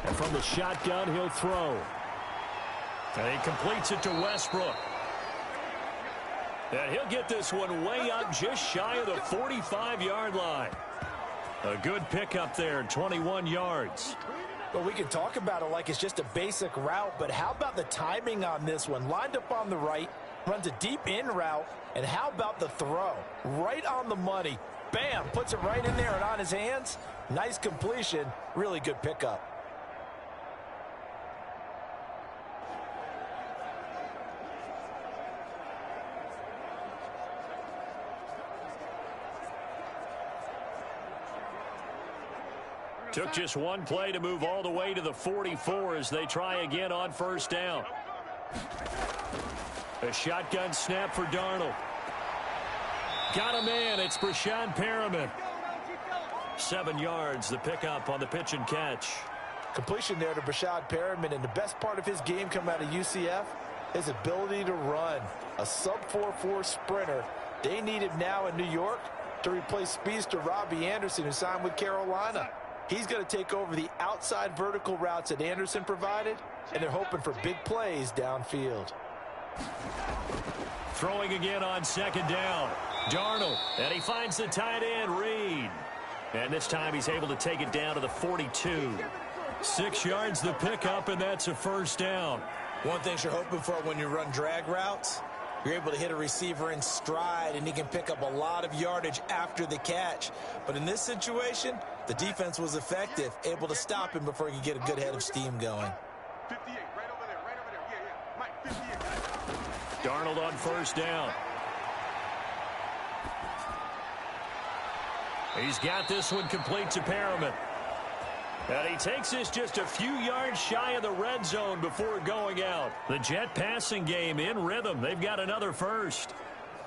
S7: And from the shotgun, he'll throw. And he completes it to Westbrook. And he'll get this one way up just shy of the 45-yard line. A good pickup there, 21 yards.
S4: Well, we can talk about it like it's just a basic route, but how about the timing on this one? Lined up on the right, runs a deep in route, and how about the throw? Right on the money. Bam, puts it right in there and on his hands. Nice completion, really good pickup.
S3: Took just one play to move all the way to the 44 as they try again on 1st down. A shotgun snap for Darnold. Got a man. It's Brashad Perriman. 7 yards, the pickup on the pitch and catch.
S4: Completion there to Brashad Perriman, and the best part of his game coming out of UCF, his ability to run. A sub-4.4 sprinter. They need him now in New York to replace speedster Robbie Anderson, who signed with Carolina. He's going to take over the outside vertical routes that Anderson provided, and they're hoping for big plays downfield.
S3: Throwing again on 2nd down. Darnold, and he finds the tight end, Reed. And this time he's able to take it down to the 42. 6 yards the pickup, and that's a 1st down.
S4: One thing you're hoping for when you run drag routes, you're able to hit a receiver in stride, and he can pick up a lot of yardage after the catch. But in this situation, the defense was effective, able to stop him before he could get a good head of steam going.
S5: 58, right over there, yeah. Mike, 58.
S3: Darnold on 1st down. He's got this one complete to Perriman. And he takes this just a few yards shy of the red zone before going out. The Jet passing game in rhythm. They've got another first.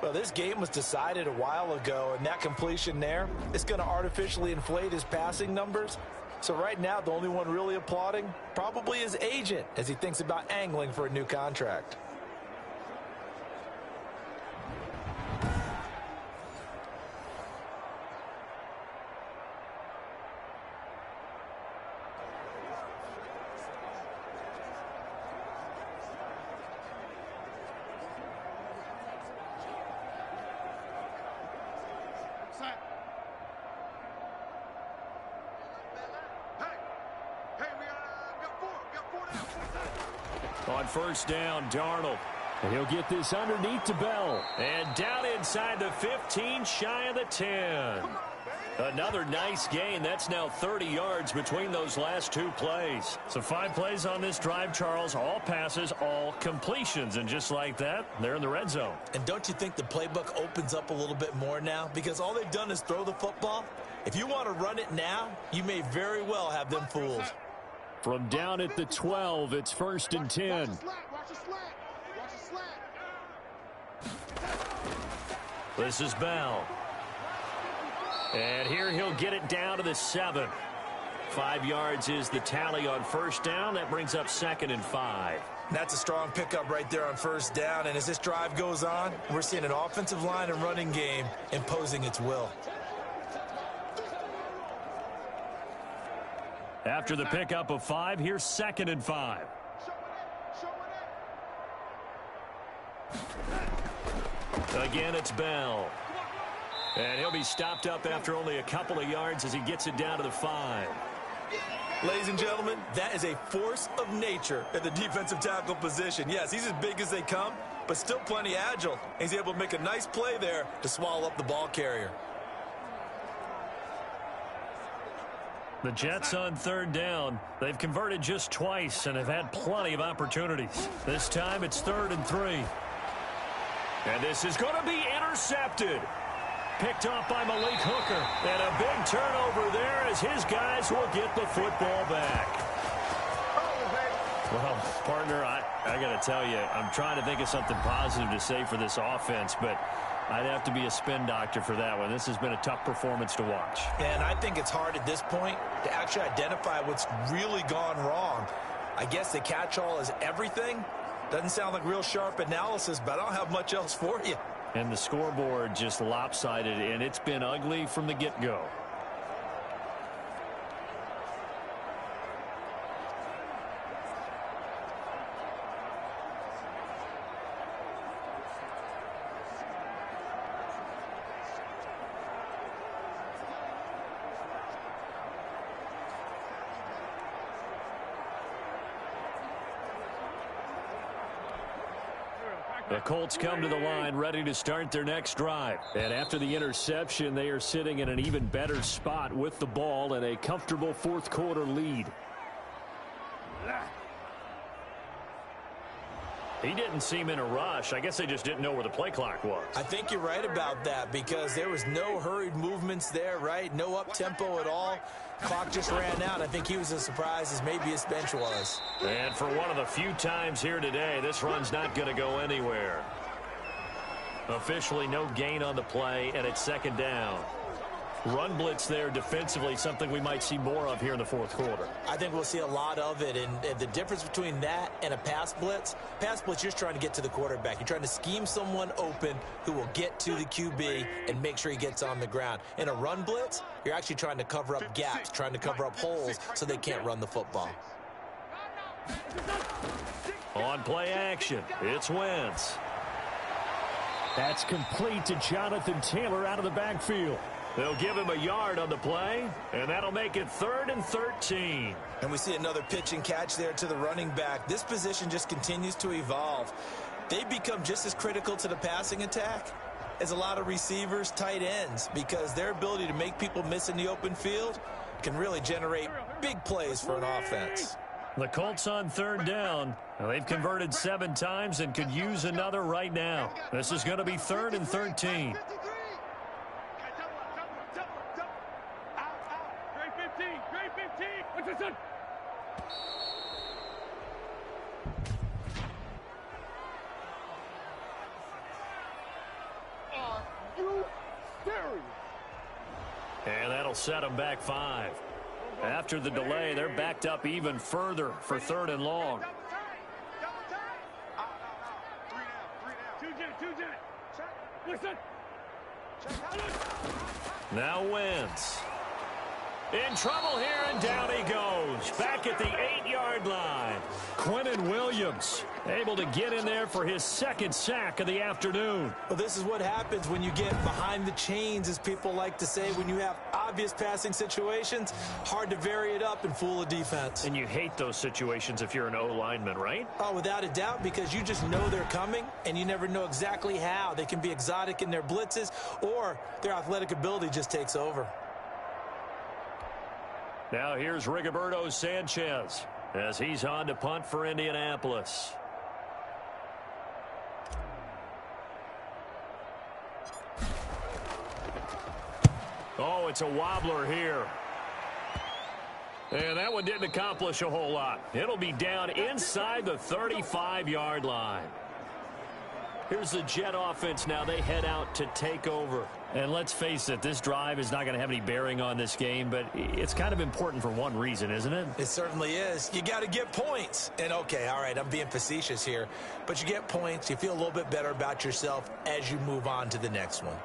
S4: Well, this game was decided a while ago, and that completion there is going to artificially inflate his passing numbers. So right now, the only one really applauding probably his agent as he thinks about angling for a new contract.
S3: On first down, Darnold. And he'll get this underneath to Bell. And down inside the 15, shy of the 10. Another nice gain. That's now 30 yards between those last two plays. So 5 plays on this drive, Charles. All passes, all completions. And just like that, they're in the red zone.
S4: And don't you think the playbook opens up a little bit more now? Because all they've done is throw the football. If you want to run it now, you may very well have them fooled.
S3: From down at the 12, it's 1st and 10. This is Bell. And here he'll get it down to the 7. 5 yards is the tally on first down. That brings up 2nd and 5.
S4: That's a strong pickup right there on first down. And as this drive goes on, we're seeing an offensive line and running game imposing its will.
S3: After the pickup of 5, here's 2nd and 5. Again, it's Bell. And he'll be stopped up after only a couple of yards as he gets it down to the 5.
S4: Ladies and gentlemen, that is a force of nature at the defensive tackle position. Yes, he's as big as they come, but still plenty agile. He's able to make a nice play there to swallow up the ball carrier.
S3: The Jets on 3rd down. They've converted just twice and have had plenty of opportunities. This time it's 3rd and 3. And this is going to be intercepted. Picked off by Malik Hooker. And a big turnover there as his guys will get the football back. Well, partner, I got to tell you, I'm trying to think of something positive to say for this offense, but I'd have to be a spin doctor for that one. This has been a tough performance to watch.
S4: And I think it's hard at this point to actually identify what's really gone wrong. I guess the catch-all is everything. Doesn't sound like real sharp analysis, but I don't have much else for you.
S3: And the scoreboard just lopsided, and it's been ugly from the get-go. The Colts come to the line ready to start their next drive. And after the interception, they are sitting in an even better spot with the ball and a comfortable 4th quarter lead. He didn't seem in a rush. I guess they just didn't know where the play clock was.
S4: I think you're right about that because there was no hurried movements there, right? No up-tempo at all. Clock just ran out. I think he was as surprised as maybe his bench was.
S3: And for one of the few times here today, this run's not going to go anywhere. Officially no gain on the play, and it's 2nd down. Run blitz there defensively, something we might see more of here in the 4th quarter.
S4: I think we'll see a lot of it, and the difference between that and a pass blitz, you're just trying to get to the quarterback. You're trying to scheme someone open who will get to the QB and make sure he gets on the ground. In a run blitz, you're actually trying to cover up gaps, trying to cover up holes so they can't run the football.
S3: On play action, it's Wentz. That's complete to Jonathan Taylor out of the backfield. They'll give him a yard on the play, and that'll make it 3rd and 13.
S4: And we see another pitch and catch there to the running back. This position just continues to evolve. They become just as critical to the passing attack as a lot of receivers, tight ends, because their ability to make people miss in the open field can really generate big plays for an offense.
S3: The Colts on 3rd down. Now, they've converted 7 times and could use another right now. This is going to be 3rd and 13. And that'll set them back 5. After the delay, they're backed up even further for 3rd and long. Now Wentz. In trouble here, and down he goes. Back at the 8-yard line. Quinnen Williams able to get in there for his 2nd sack of the afternoon.
S4: Well, this is what happens when you get behind the chains, as people like to say. When you have obvious passing situations, hard to vary it up and fool a defense.
S3: And you hate those situations if you're an O-lineman, right?
S4: Oh, without a doubt, because you just know they're coming, and you never know exactly how. They can be exotic in their blitzes, or their athletic ability just takes over.
S3: Now here's Rigoberto Sanchez as he's on to punt for Indianapolis. Oh, it's a wobbler here. And that one didn't accomplish a whole lot. It'll be down inside the 35-yard line. Here's the Jet offense now. They head out to take over. And let's face it, this drive is not going to have any bearing on this game, but it's kind of important for one reason, isn't it?
S4: It certainly is. You got to get points. And, okay, all right, I'm being facetious here. But you get points. You feel a little bit better about yourself as you move on to the next one.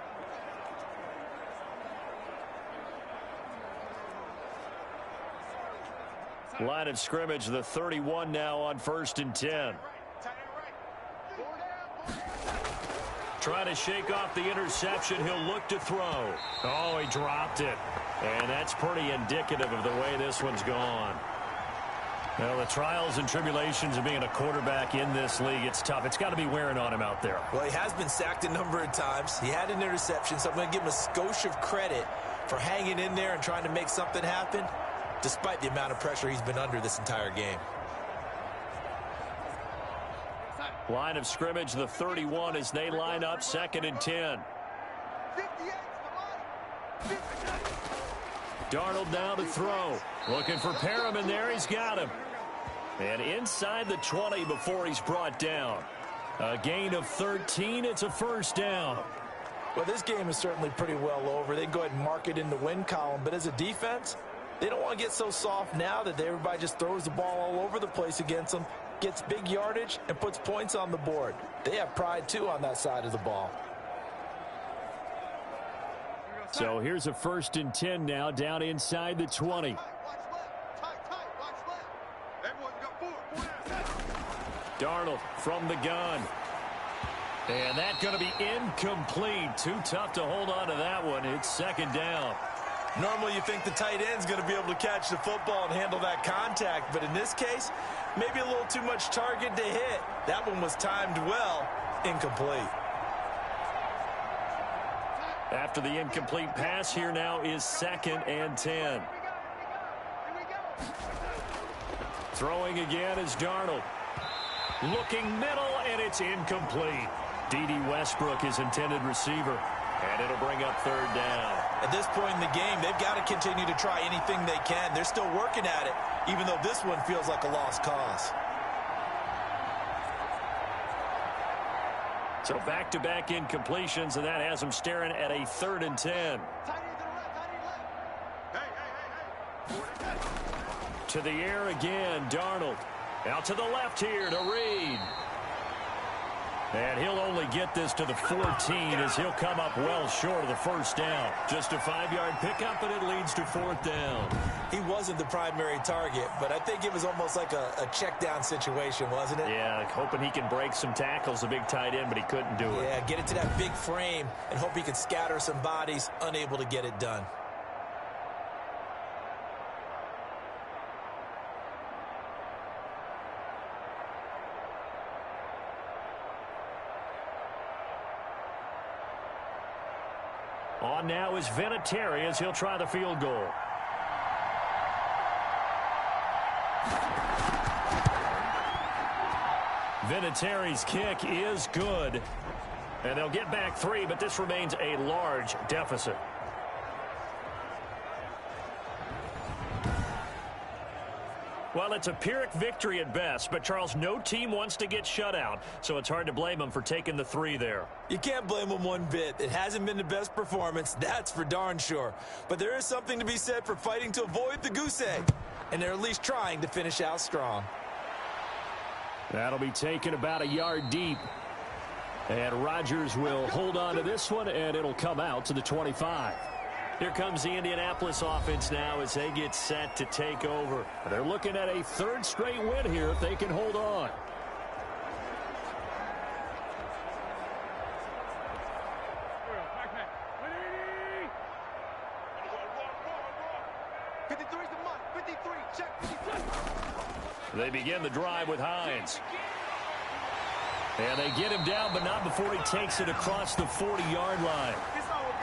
S3: Line of scrimmage, the 31 now on 1st and 10. Trying to shake off the interception. He'll look to throw. Oh, he dropped it. And that's pretty indicative of the way this one's gone. Well, the trials and tribulations of being a quarterback in this league, it's tough. It's got to be wearing on him out there.
S4: Well, he has been sacked a number of times. He had an interception, so I'm going to give him a skosh of credit for hanging in there and trying to make something happen, despite the amount of pressure he's been under this entire game.
S3: Line of scrimmage, the 31, as they line up 2nd and 10. Darnold now to throw. Looking for Perriman there. He's got him. And inside the 20 before he's brought down. A gain of 13. It's a 1st down.
S4: Well, this game is certainly pretty well over. They go ahead and mark it in the win column. But as a defense, they don't want to get so soft now that everybody just throws the ball all over the place against them, gets big yardage, and puts points on the board. They have pride, too, on that side of the ball.
S3: So here's a 1st and 10 now, down inside the 20. Darnold from the gun. And that's going to be incomplete. Too tough to hold on to that one. It's 2nd down.
S4: Normally you think the tight end's going to be able to catch the football and handle that contact, but in this case, maybe a little too much target to hit. That one was timed well, incomplete.
S3: After the incomplete pass, here now is 2nd and 10. Throwing again is Darnold. Looking middle, and it's incomplete. D.D. Westbrook, his intended receiver. And it'll bring up 3rd down.
S4: At this point in the game, they've got to continue to try anything they can. They're still working at it, even though this one feels like a lost cause.
S3: So back-to-back incompletions, and that has them staring at a 3rd and 10. To the air again, Darnold. Out to the left here to Reed. And he'll only get this to the 14 as he'll come up well short of the 1st down. Just a 5-yard pickup, and it leads to 4th down.
S4: He wasn't the primary target, but I think it was almost like a check-down situation, wasn't it?
S3: Yeah, hoping he can break some tackles, the big tight end, but he couldn't do it.
S4: Yeah, get it to that big frame and hope he could scatter some bodies, unable to get it done.
S3: On now is Vinatieri as he'll try the field goal. Vinatieri's kick is good. And they'll get back 3, but this remains a large deficit. Well, it's a Pyrrhic victory at best, but, Charles, no team wants to get shut out, so it's hard to blame them for taking the 3 there.
S4: You can't blame them one bit. It hasn't been the best performance, that's for darn sure. But there is something to be said for fighting to avoid the goose egg, and they're at least trying to finish out strong.
S7: That'll be taken about a yard deep. And Rodgers will hold on to this one, and it'll come out to the 25.
S3: Here comes the Indianapolis offense now as they get set to take over.
S7: They're looking at a 3rd straight win here if they can hold on.
S3: They begin the drive with Hines. And they get him down, but not before he takes it across the 40-yard line.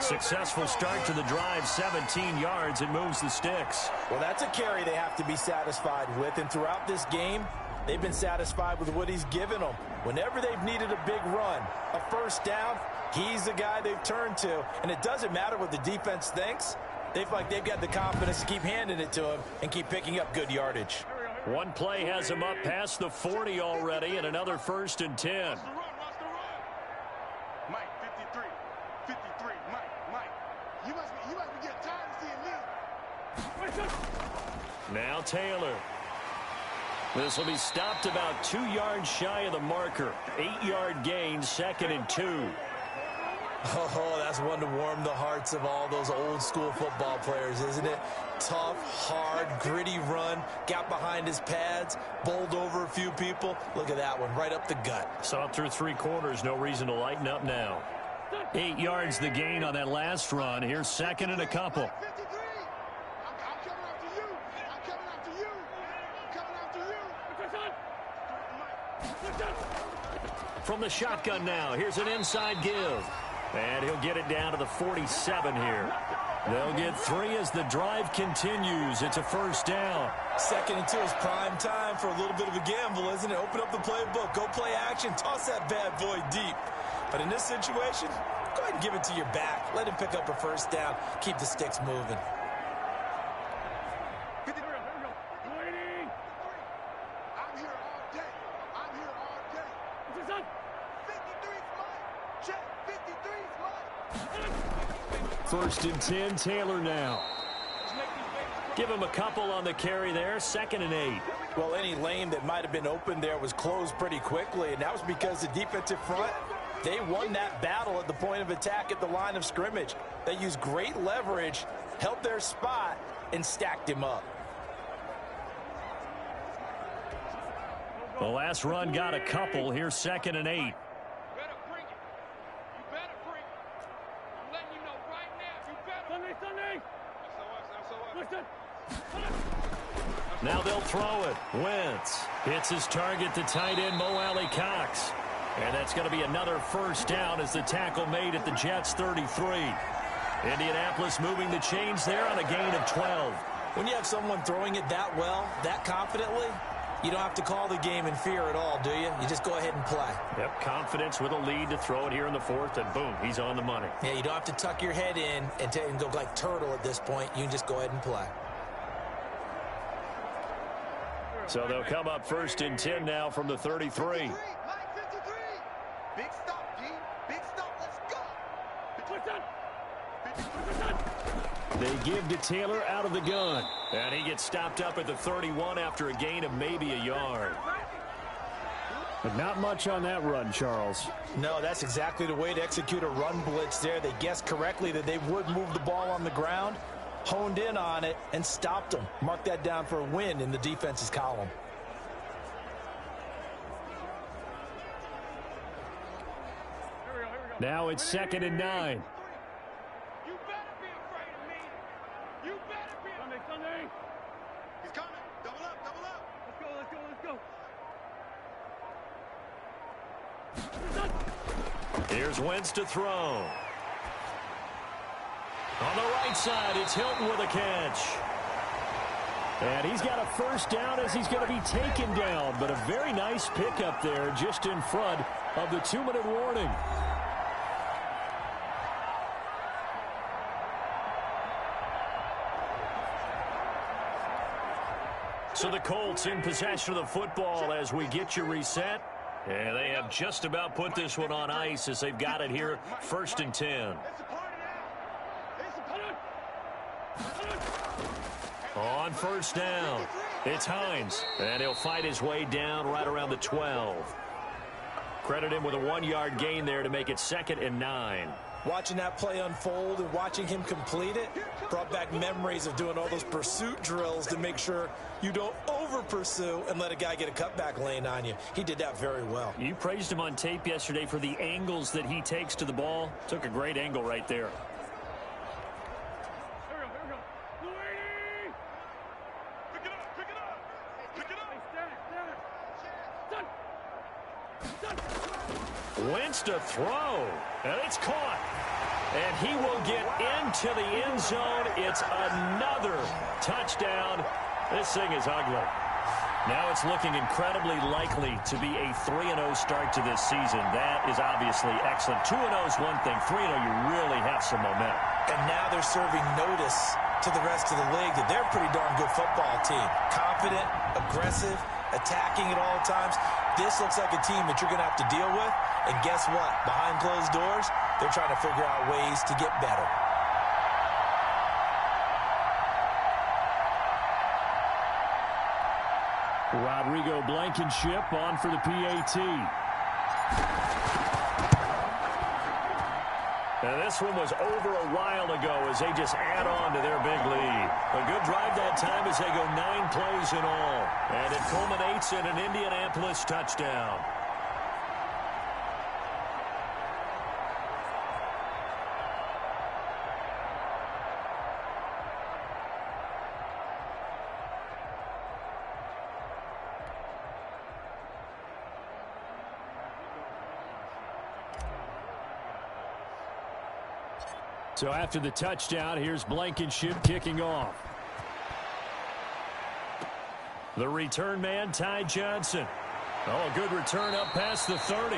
S3: Successful start to the drive, 17 yards, and moves the sticks.
S4: Well, that's a carry they have to be satisfied with, and throughout this game, they've been satisfied with what he's given them. Whenever they've needed a big run, a first down, he's the guy they've turned to, and it doesn't matter what the defense thinks. They feel like they've got the confidence to keep handing it to him and keep picking up good yardage.
S3: One play has him up past the 40 already, and another 1st and 10.
S5: Mike, 53. 53. Mike. You must be getting tired of seeing me.
S3: Now Taylor. This will be stopped about 2 yards shy of the marker. 8-yard gain, 2nd and 2.
S4: Oh, that's one to warm the hearts of all those old school football players, isn't it? Tough, hard, gritty run, got behind his pads, bowled over a few people. Look at that one, right up the gut.
S3: Saw it through 3 quarters, no reason to lighten up now. 8 yards the gain on that last run. Here's 2nd and a couple.
S5: 53. I'm coming after you. I'm coming after you. I'm coming after you.
S3: From the shotgun now, here's an inside give. And he'll get it down to the 47 here. They'll get 3 as the drive continues. It's a 1st down.
S4: 2nd and 2 is prime time for a little bit of a gamble, isn't it? Open up the playbook, go play action, toss that bad boy deep. But in this situation, go ahead and give it to your back. Let him pick up a 1st down. Keep the sticks moving.
S5: 53. Waiting. I'm here all day. 53's mine. Check. 53's mine.
S7: 1st and 10, Taylor now.
S3: Give him a couple on the carry there, 2nd and 8.
S4: Well, any lane that might have been open there was closed pretty quickly, and that was because the defensive front, they won that battle at the point of attack at the line of scrimmage. They used great leverage, held their spot, and stacked him up.
S3: The last run got a couple. Here's 2nd and 8. Now they'll throw it. Wentz hits his target, the tight end, Mo Alley Cox. And that's going to be another 1st down as the tackle made at the Jets' 33. Indianapolis moving the chains there on a gain of 12.
S4: When you have someone throwing it that well, that confidently, you don't have to call the game in fear at all, do you? You just go ahead and play.
S3: Yep, confidence with a lead to throw it here in the 4th, and boom, he's on the money.
S4: Yeah, you don't have to tuck your head in and go like turtle at this point. You can just go ahead and play.
S3: So they'll come up 1st and 10 now from the 33.
S5: 53. Big stop, D. Big stop. Let's go.
S7: They give to Taylor out of the gun.
S3: And he gets stopped up at the 31 after a gain of maybe a yard.
S7: But not much on that run, Charles.
S4: No, that's exactly the way to execute a run blitz there. They guessed correctly that they would move the ball on the ground, honed in on it, and stopped them. Mark that down for a win in the defense's column.
S7: Now it's 2nd and 9.
S5: You better be afraid of me. You better be. Sunday. He's coming. Double up. Let's go.
S3: Here's Wentz to throw. On the right side, it's Hilton with a catch.
S7: And he's got a 1st down as he's going to be taken down. But a very nice pickup there just in front of the 2-minute warning. So the Colts in possession of the football as we get you reset. And they have just about put this one on ice as they've got it here, 1st and 10. On 1st down, it's Hines, and he'll fight his way down right around the 12. Credit him with a 1-yard gain there to make it 2nd and 9.
S4: Watching that play unfold and watching him complete it brought back memories of doing all those pursuit drills to make sure you don't over-pursue and let a guy get a cutback lane on you. He did that very well.
S7: You praised him on tape yesterday for the angles that he takes to the ball. Took a great angle right there. Wentz to throw, and it's caught. And he will get into the end zone. It's another touchdown. This thing is ugly. Now it's looking incredibly likely to be a 3-0 start to this season. That is obviously excellent. 2-0 is one thing. 3-0, you really have some momentum.
S4: And now they're serving notice to the rest of the league that they're a pretty darn good football team. Confident, aggressive, attacking at all times. This looks like a team that you're going to have to deal with. And guess what? Behind closed doors, they're trying to figure out ways to get better.
S7: Rodrigo Blankenship on for the PAT. And this one was over a while ago as they just add on to their big lead. A good drive that time as they go 9 plays in all. And it culminates in an Indianapolis touchdown. So after the touchdown, here's Blankenship kicking off. The return man, Ty Johnson. Oh, a good return up past the 30.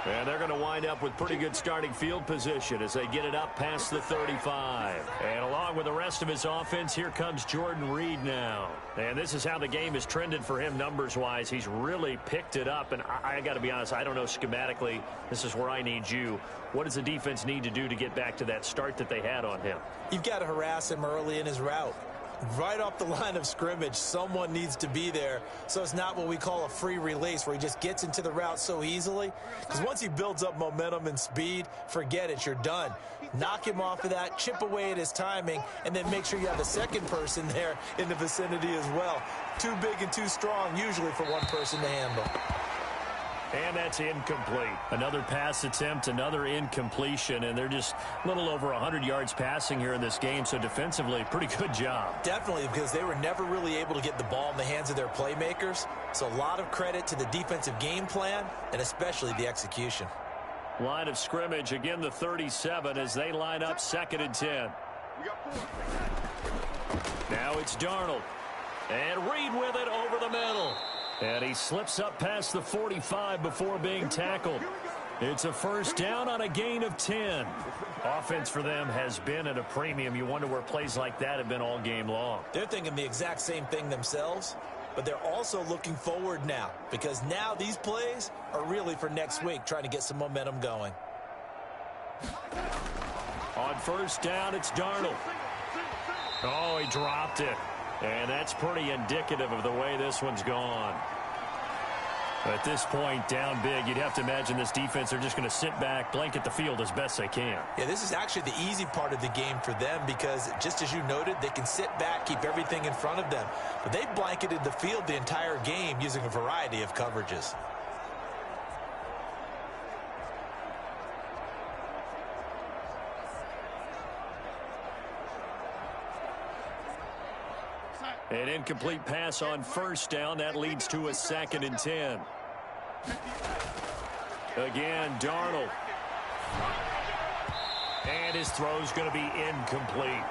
S7: And they're going to wind up with pretty good starting field position as they get it up past the 35. And along with the rest of his offense, here comes Jordan Reed now. And this is how the game has trended for him numbers-wise. He's really picked it up. And I got to be honest, I don't know schematically. This is where I need you. What does the defense need to do to get back to that start that they had on him?
S4: You've got to harass him early in his route. Right off the line of scrimmage, someone needs to be there. So it's not what we call a free release where he just gets into the route so easily. Because once he builds up momentum and speed, forget it, you're done. Knock him off of that, chip away at his timing, and then make sure you have a second person there in the vicinity as well. Too big and too strong usually for one person to handle.
S7: And that's incomplete. Another pass attempt, another incompletion, and they're just a little over 100 yards passing here in this game, so defensively, pretty good job.
S4: Definitely, because they were never really able to get the ball in the hands of their playmakers, so a lot of credit to the defensive game plan, and especially the execution.
S7: Line of scrimmage, again the 37 as they line up 2nd and 10. Now it's Darnold. And Reed with it over the middle. And he slips up past the 45 before being tackled. It's a first down on a gain of 10. Offense for them has been at a premium. You wonder where plays like that have been all game long.
S4: They're thinking the exact same thing themselves, but they're also looking forward now because now these plays are really for next week, trying to get some momentum going.
S7: On first down, it's Darnold. Oh, he dropped it. And that's pretty indicative of the way this one's gone. At this point, down big, you'd have to imagine this defense, they're just going to sit back, blanket the field as best they can.
S4: Yeah, this is actually the easy part of the game for them because, just as you noted, they can sit back, keep everything in front of them. But they blanketed the field the entire game using a variety of coverages.
S7: An incomplete pass on first down. That leads to a 2nd and 10. Again, Darnold. And his throw's going to be incomplete.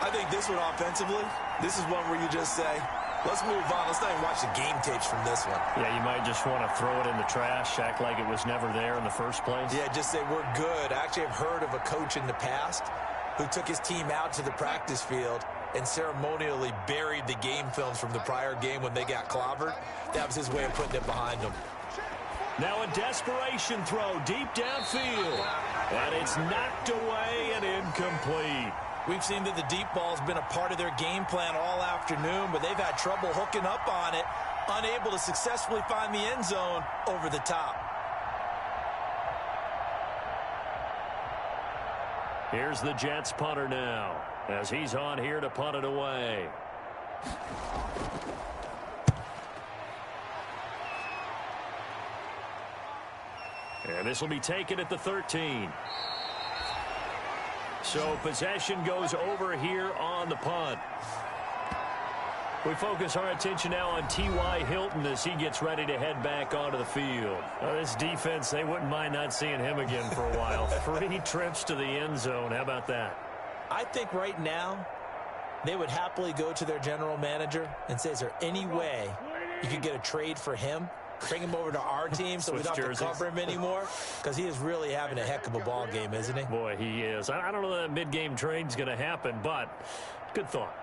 S4: I think this one offensively, this is one where you just say, let's move on. Let's not even watch the game tapes from this one.
S7: Yeah, you might just want to throw it in the trash, act like it was never there in the first place.
S4: Yeah, just say we're good. I actually have heard of a coach in the past who took his team out to the practice field and ceremonially buried the game films from the prior game when they got clobbered. That was his way of putting it behind him.
S7: Now a desperation throw deep downfield. And it's knocked away and incomplete.
S4: We've seen that the deep ball has been a part of their game plan all afternoon, but they've had trouble hooking up on it, unable to successfully find the end zone over the top.
S7: Here's the Jets punter now, as he's on here to punt it away. And this will be taken at the 13. So possession goes over here on the punt. We focus our attention now on T.Y. Hilton as he gets ready to head back onto the field. This defense, they wouldn't mind not seeing him again for a while. 3 trips to the end zone. How about that?
S4: I think right now they would happily go to their general manager and say, is there any way you could get a trade for him? Bring him over to our team so we don't have to cover him anymore, because he is really having a heck of a ball game, isn't he?
S7: Boy, he is. I don't know that mid-game trade's going to happen, but good thought.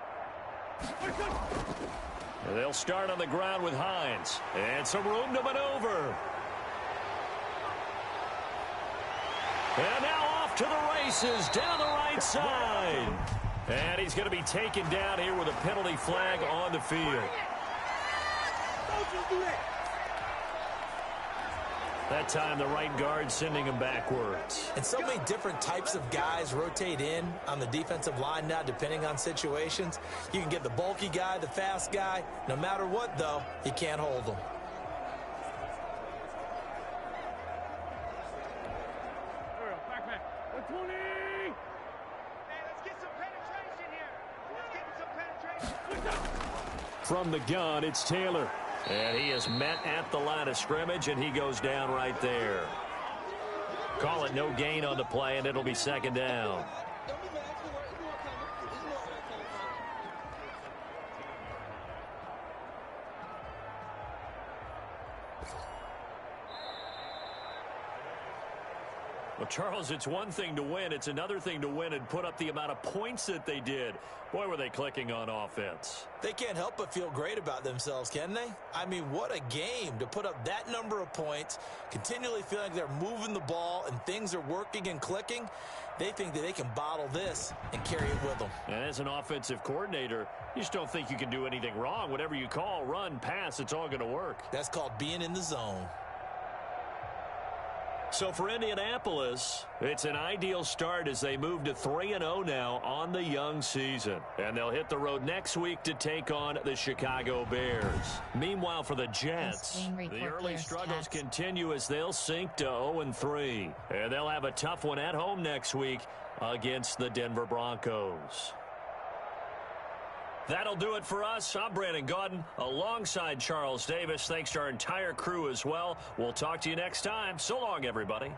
S7: And they'll start on the ground with Hines. And some room to maneuver. And now off to the races down the right side. And he's going to be taken down here with a penalty flag on the field. That time, the right guard sending him backwards.
S4: And so many different types of guys rotate in on the defensive line now, depending on situations. You can get the bulky guy, the fast guy. No matter what, though, you can't hold them.
S7: From the gun, it's Taylor. And he is met at the line of scrimmage, and he goes down right there. Call it no gain on the play, and it'll be second down. Well, Charles, it's one thing to win. It's another thing to win and put up the amount of points that they did. Boy, were they clicking on offense.
S4: They can't help but feel great about themselves, can they? I mean, what a game to put up that number of points, continually feeling like they're moving the ball and things are working and clicking. They think that they can bottle this and carry it with them.
S7: And as an offensive coordinator, you just don't think you can do anything wrong. Whatever you call, run, pass, it's all going to work.
S4: That's called being in the zone.
S7: So for Indianapolis, it's an ideal start as they move to 3-0 now on the young season. And they'll hit the road next week to take on the Chicago Bears. Meanwhile, for the Jets, the early struggles continue as they'll sink to 0-3. And they'll have a tough one at home next week against the Denver Broncos. That'll do it for us. I'm Brandon Gaudin alongside Charles Davis. Thanks to our entire crew as well. We'll talk to you next time. So long, everybody.